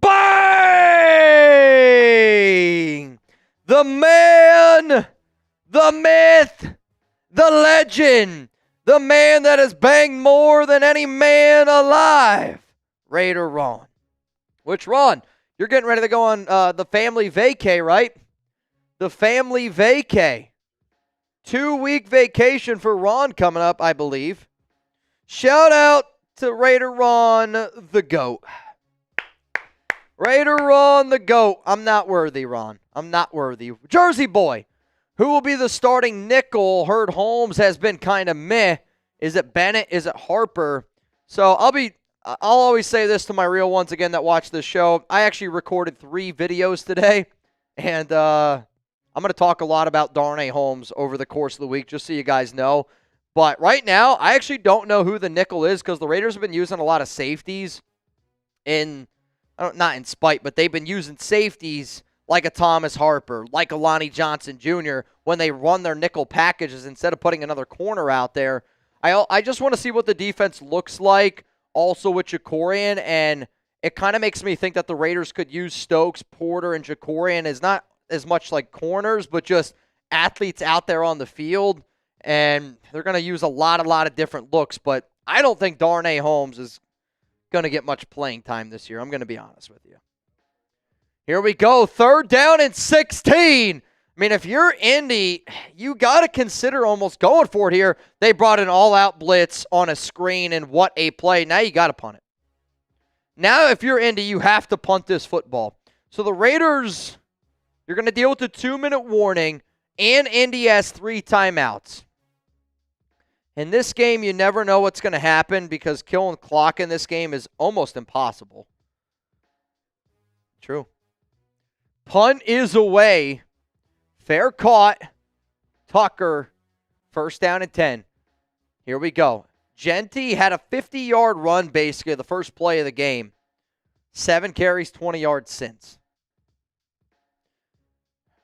Bang! The man, the myth, the legend, the man that has banged more than any man alive. Raider Ron. Which Ron? You're getting ready to go on the family vacay, right? The family vacay. 2-week vacation for Ron coming up, I believe. Shout out to Raider Ron, the GOAT. Raider Ron, the GOAT. I'm not worthy, Ron. I'm not worthy. Jersey boy. Who will be the starting nickel? Heard Holmes has been kind of meh. Is it Bennett? Is it Harper? So I'll always say this to my real ones again that watch this show. I actually recorded 3 videos today, and I'm going to talk a lot about Darnay Holmes over the course of the week, just so you guys know. But right now, I actually don't know who the nickel is because the Raiders have been using a lot of safeties not in spite, but they've been using safeties like a Thomas Harper, like a Lonnie Johnson Jr. when they run their nickel packages instead of putting another corner out there. I just want to see what the defense looks like also with Jakorian, and it kind of makes me think that the Raiders could use Stokes, Porter, and Jakorian as not as much like corners, but just athletes out there on the field, and they're going to use a lot of different looks, but I don't think Darnay Holmes is going to get much playing time this year. I'm going to be honest with you. Here we go, 3rd down and 16. I mean, if you're Indy, you got to consider almost going for it here. They brought an all-out blitz on a screen, and what a play. Now you got to punt it. Now, if you're Indy, you have to punt this football. So the Raiders, you're going to deal with the 2-minute warning, and Indy has 3 timeouts. In this game, you never know what's going to happen because killing clock in this game is almost impossible. True. Punt is away. Fair caught. Tucker, 1st down and 10. Here we go. Jeanty had a 50-yard run basically the first play of the game. 7 carries, 20 yards since.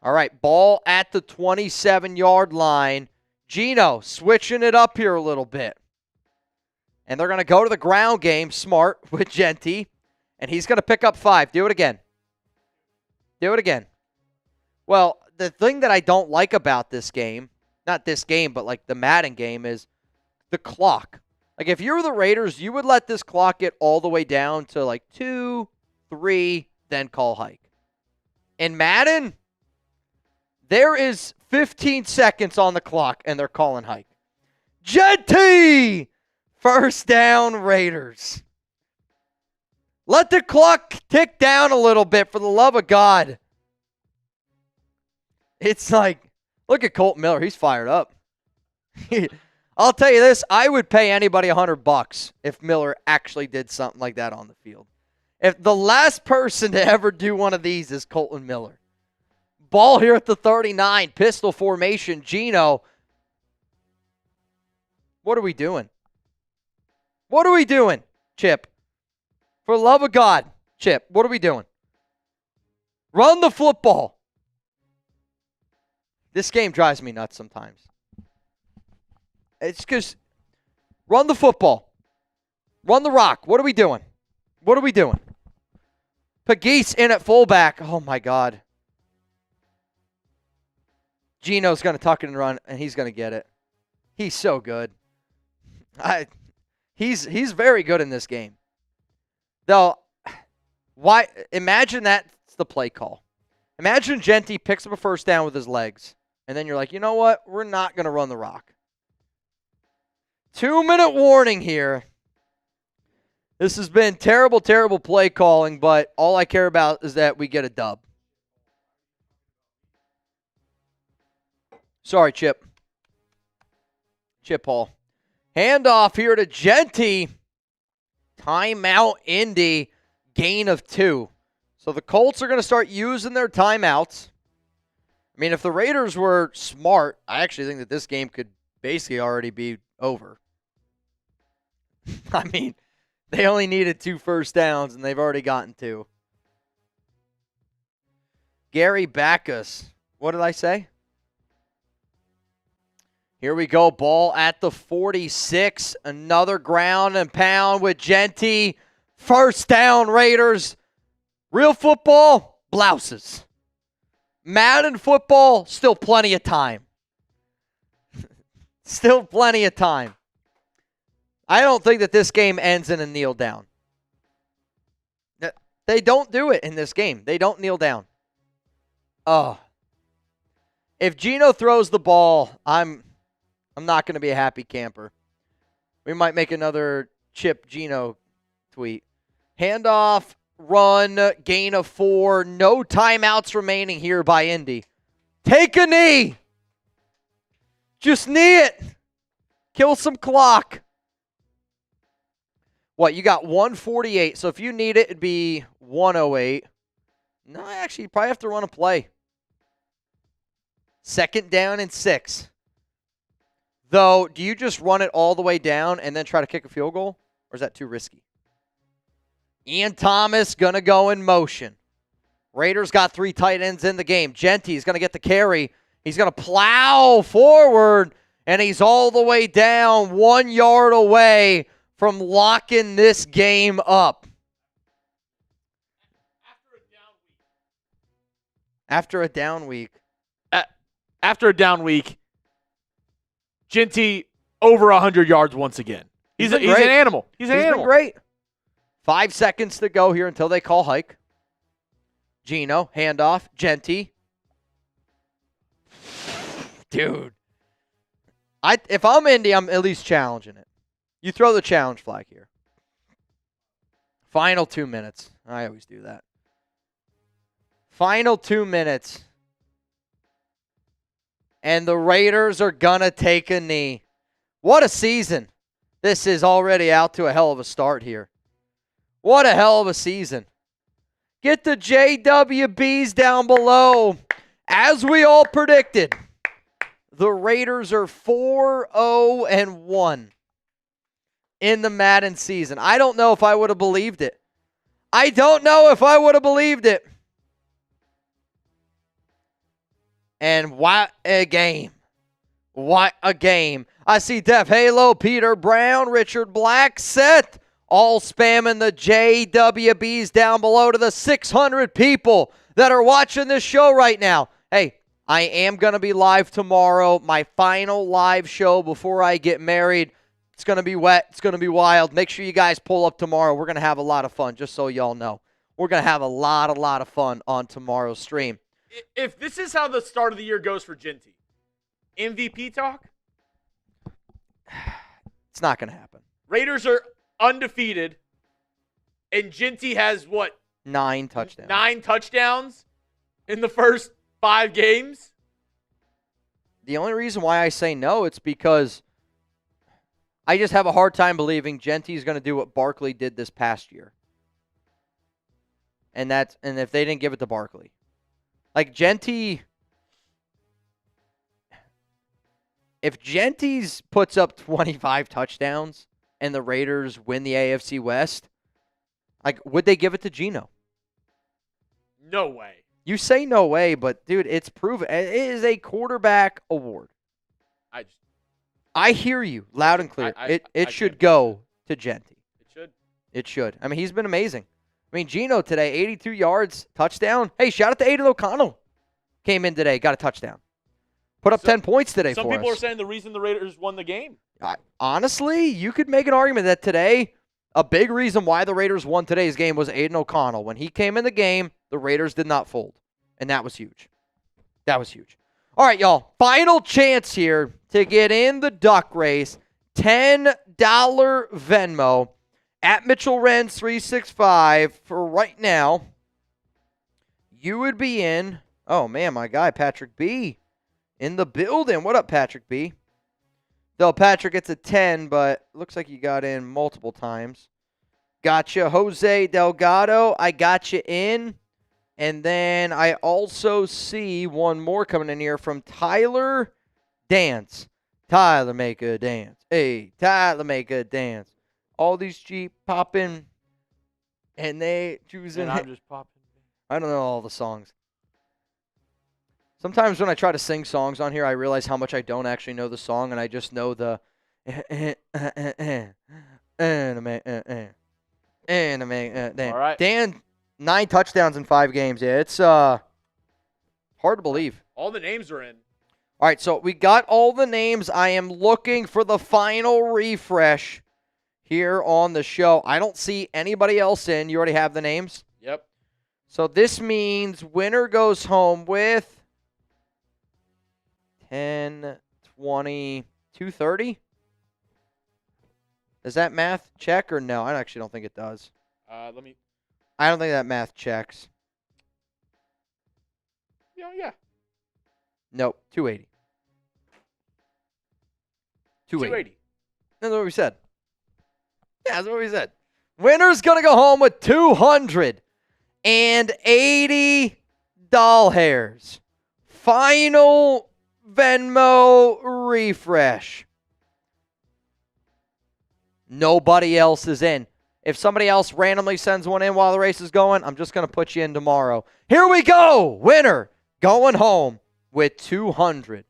All right, ball at the 27-yard line. Geno switching it up here a little bit. And they're going to go to the ground game smart with Jeanty. And he's going to pick up 5. Do it again. Do it again. Well, the thing that I don't like about this game, not this game, but like the Madden game, is the clock. Like if you were the Raiders, you would let this clock get all the way down to like 2, 3, then call hike. In Madden, there is 15 seconds on the clock, and they're calling hike. Jeanty! 1st down, Raiders. Let the clock tick down a little bit, for the love of God. It's like, look at Kolton Miller. He's fired up. I'll tell you this. I would pay anybody $100 if Miller actually did something like that on the field. If the last person to ever do one of these is Kolton Miller. Ball here at the 39. Pistol formation. Geno. What are we doing? What are we doing, Chip? For the love of God, Chip, what are we doing? Run the football. This game drives me nuts sometimes. It's because run the football. Run the rock. What are we doing? What are we doing? Pegues in at fullback. Oh, my God. Geno's going to tuck it and run, and he's going to get it. He's so good. He's very good in this game. Though, why? Imagine that's the play call. Imagine Jeanty picks up a first down with his legs, and then you're like, you know what? We're not going to run the rock. 2-minute warning here. This has been terrible, terrible play calling, but all I care about is that we get a dub. Sorry, Chip. Chip Hall. Handoff here to Jeanty. Timeout, Indy. Gain of 2. So the Colts are going to start using their timeouts. I mean, if the Raiders were smart, I actually think that this game could basically already be over. I mean, they only needed 2 first downs, and they've already gotten 2. Gary Backus. What did I say? Here we go. Ball at the 46. Another ground and pound with Jeanty. First down, Raiders. Real football, blouses. Madden football, still plenty of time. Still plenty of time. I don't think that this game ends in a kneel down. They don't do it in this game. They don't kneel down. Oh. If Geno throws the ball, I'm not going to be a happy camper. We might make another Chip Geno tweet. Handoff, run, gain of 4. No timeouts remaining here by Indy. Take a knee. Just knee it. Kill some clock. What, you got 148. So if you need it, it'd be 108. No, actually, you probably have to run a play. 2nd down and 6. Though, do you just run it all the way down and then try to kick a field goal? Or is that too risky? Ian Thomas going to go in motion. Raiders got 3 tight ends in the game. Jeanty's going to get the carry. He's going to plow forward, and he's all the way down 1 yard away from locking this game up. After a down week. After a down week, Jeanty over 100 yards once again. He's an animal. He's an animal. Been great. 5 seconds to go here until they call hike. Geno, handoff, Jeanty. Dude. If I'm Indy, I'm at least challenging it. You throw the challenge flag here. Final 2 minutes. I always do that. Final 2 minutes. And the Raiders are going to take a knee. What a season. This is already out to a hell of a start here. What a hell of a season. Get the JWBs down below. As we all predicted, the Raiders are 4-0-1 in the Madden season. I don't know if I would have believed it. I don't know if I would have believed it. And what a game. What a game. I see Def Halo, Peter Brown, Richard Black, Seth, all spamming the JWBs down below to the 600 people that are watching this show right now. Hey, I am going to be live tomorrow, my final live show before I get married. It's going to be wet. It's going to be wild. Make sure you guys pull up tomorrow. We're going to have a lot of fun, just so y'all know. We're going to have a lot of fun on tomorrow's stream. If this is how the start of the year goes for Jeanty, MVP talk? It's not going to happen. Raiders are undefeated, and Jeanty has what? 9 touchdowns. 9 touchdowns in the first 5 games? The only reason why I say no, it's because I just have a hard time believing Jeanty is going to do what Barkley did this past year. And if they didn't give it to Barkley. Like Jeanty, if Jeanty's puts up 25 touchdowns and the Raiders win the AFC West, like, would they give it to Geno? No way. You say no way, but dude, it's proven. It is a quarterback award. I hear you loud and clear. It should go to Jeanty. It should. I mean, he's been amazing. I mean, Geno today, 82 yards, touchdown. Hey, shout out to Aiden O'Connell. Came in today, got a touchdown. Put up 10 points today Some for people us. are saying the reason the Raiders won the game. Honestly, you could make an argument that today, a big reason why the Raiders won today's game was Aiden O'Connell. When he came in the game, the Raiders did not fold. And that was huge. That was huge. All right, y'all. Final chance here to get in the duck race. $10 Venmo at Mitchell Renz 365 for right now. You would be in. Oh, man, my guy, Patrick B. in the building. What up, Patrick B? Though Patrick gets a 10, but looks like you got in multiple times. Gotcha. Jose Delgado, I got you in. And then I also see one more coming in here from Tyler Dance. Tyler, make a dance. Hey, Tyler, make a dance. All these Jeep popping, and they choosing. And I'm just popping. I don't know all the songs. Sometimes when I try to sing songs on here, I realize how much I don't actually know the song, and I just know the All right. Dan, 9 touchdowns in 5 games. Yeah, it's hard to believe. All the names are in. All right, so we got all the names. I am looking for the final refresh here on the show. I don't see anybody else in. You already have the names? Yep. So this means winner goes home with 10, 20, 230. Does that math check or no? I actually don't think it does. I don't think that math checks. Yeah. Nope, 280. 280. That's what we said. Yeah, that's what we said. Winner's going to go home with 280 doll hairs. Final Venmo refresh. Nobody else is in. If somebody else randomly sends one in while the race is going, I'm just going to put you in tomorrow. Here we go. Winner going home with $280.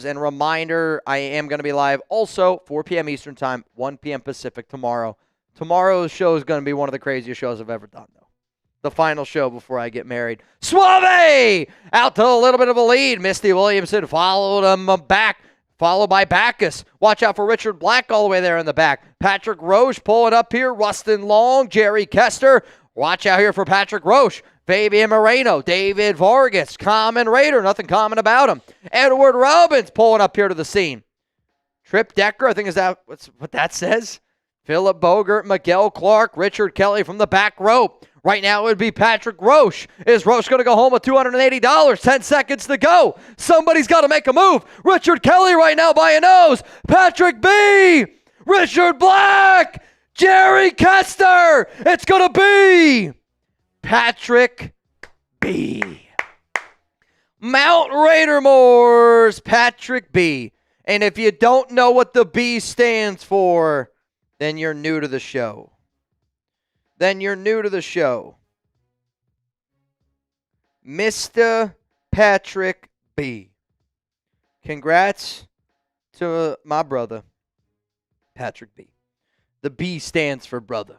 And reminder, I am going to be live also 4 p.m. Eastern Time, 1 p.m. Pacific tomorrow. Tomorrow's show is going to be one of the craziest shows I've ever done, though. The final show before I get married. Suave! Out to a little bit of a lead. Misty Williamson followed him back. Followed by Backus. Watch out for Richard Black all the way there in the back. Patrick Roche pulling up here. Rustin Long, Jerry Kester. Watch out here for Patrick Roche. Fabian Moreno, David Vargas, Common Raider, nothing common about him. Edward Robbins pulling up here to the scene. Trip Decker, I think is that what that says? Philip Bogert, Miguel Clark, Richard Kelly from the back row. Right now it would be Patrick Roche. Is Roche going to go home with $280? 10 seconds to go. Somebody's got to make a move. Richard Kelly right now by a nose. Patrick B. Richard Black. Jerry Kester. It's going to be Patrick B. Mount Raidermore's Patrick B. And if you don't know what the B stands for, then you're new to the show. Mr. Patrick B. Congrats to my brother, Patrick B. The B stands for brother.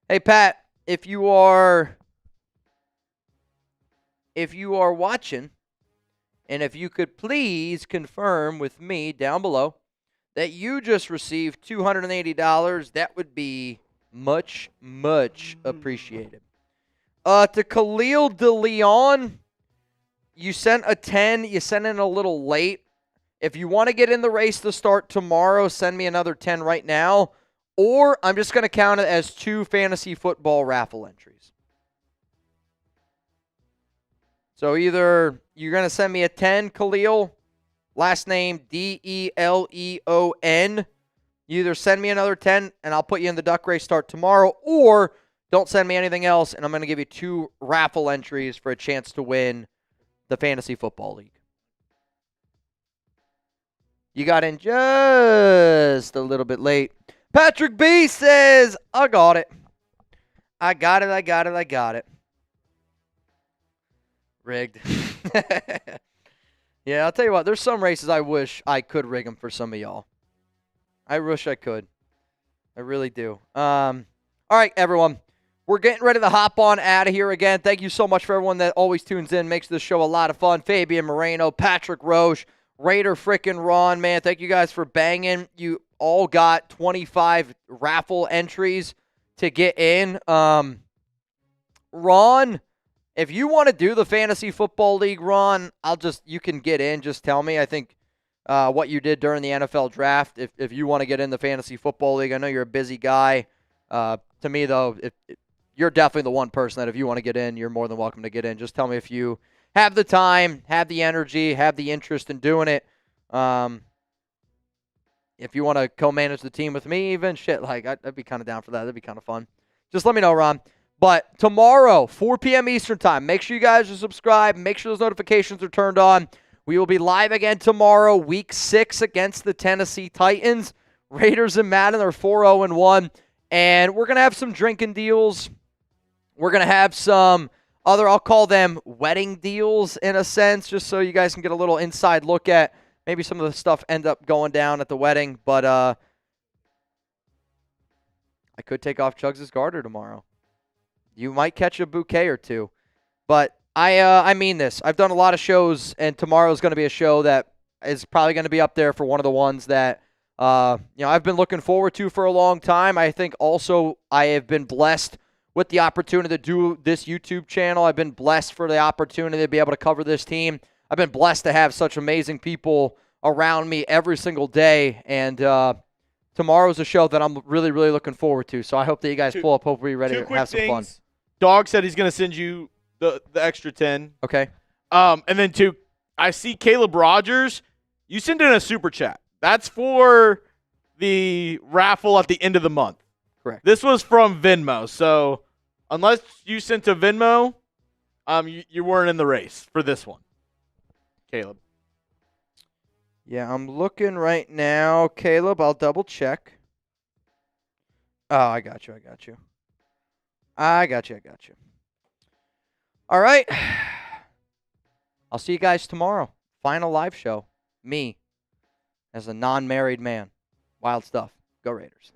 Hey, Pat, if you are watching, and if you could please confirm with me down below that you just received $280, that would be much, much appreciated. To Khalil DeLeon, you sent a 10. You sent in a little late. If you want to get in the race to start tomorrow, send me another 10 right now. Or I'm just going to count it as 2 fantasy football raffle entries. So either you're going to send me a 10, Khalil, last name Deleon. You either send me another 10 and I'll put you in the duck race start tomorrow, or don't send me anything else and I'm going to give you 2 raffle entries for a chance to win the Fantasy Football League. You got in just a little bit late. Patrick B says, I got it. I got it. Rigged. Yeah, I'll tell you what. There's some races I wish I could rig them for some of y'all. I wish I could. I really do. All right, everyone. we're getting ready to hop on out of here again. Thank you so much for everyone that always tunes in, makes this show a lot of fun. Fabian Moreno, Patrick Roche, Raider frickin' Ron, man. Thank you guys for banging. You all got 25 raffle entries to get in. Ron, if you want to do the Fantasy Football League, Ron, you can get in. Just tell me. I think what you did during the NFL draft, if you want to get in the Fantasy Football League. I know you're a busy guy. To me, though, you're definitely the one person that if you want to get in, you're more than welcome to get in. Just tell me if you have the time, have the energy, have the interest in doing it. If you want to co-manage the team with me even, shit, like, I'd be kind of down for that. That'd be kind of fun. Just let me know, Ron. But tomorrow, 4 p.m. Eastern time, make sure you guys are subscribed. Make sure those notifications are turned on. We will be live again tomorrow, Week 6 against the Tennessee Titans. Raiders and Madden are 4-0-1. And we're going to have some drinking deals. We're going to have some other, I'll call them wedding deals in a sense, just so you guys can get a little inside look at maybe some of the stuff end up going down at the wedding. But I could take off Chuggs' garter tomorrow. You might catch a bouquet or two. But I mean this. I've done a lot of shows, and tomorrow's going to be a show that is probably going to be up there for one of the ones that I've been looking forward to for a long time. I think also I have been blessed with the opportunity to do this YouTube channel. I've been blessed for the opportunity to be able to cover this team. I've been blessed to have such amazing people around me every single day. And tomorrow's a show that I'm really, really looking forward to. So I hope that you guys pull up. Hopefully you're ready to have some fun. Dog said he's going to send you the extra 10. Okay. And then I see Caleb Rogers. You send in a super chat. That's for the raffle at the end of the month. Correct. This was from Venmo. So unless you sent to Venmo, you weren't in the race for this one, Caleb. Yeah, I'm looking right now, Caleb. I'll double check. Oh, I got you. I got you. All right. I'll see you guys tomorrow. Final live show. Me, as a non-married man. Wild stuff. Go Raiders.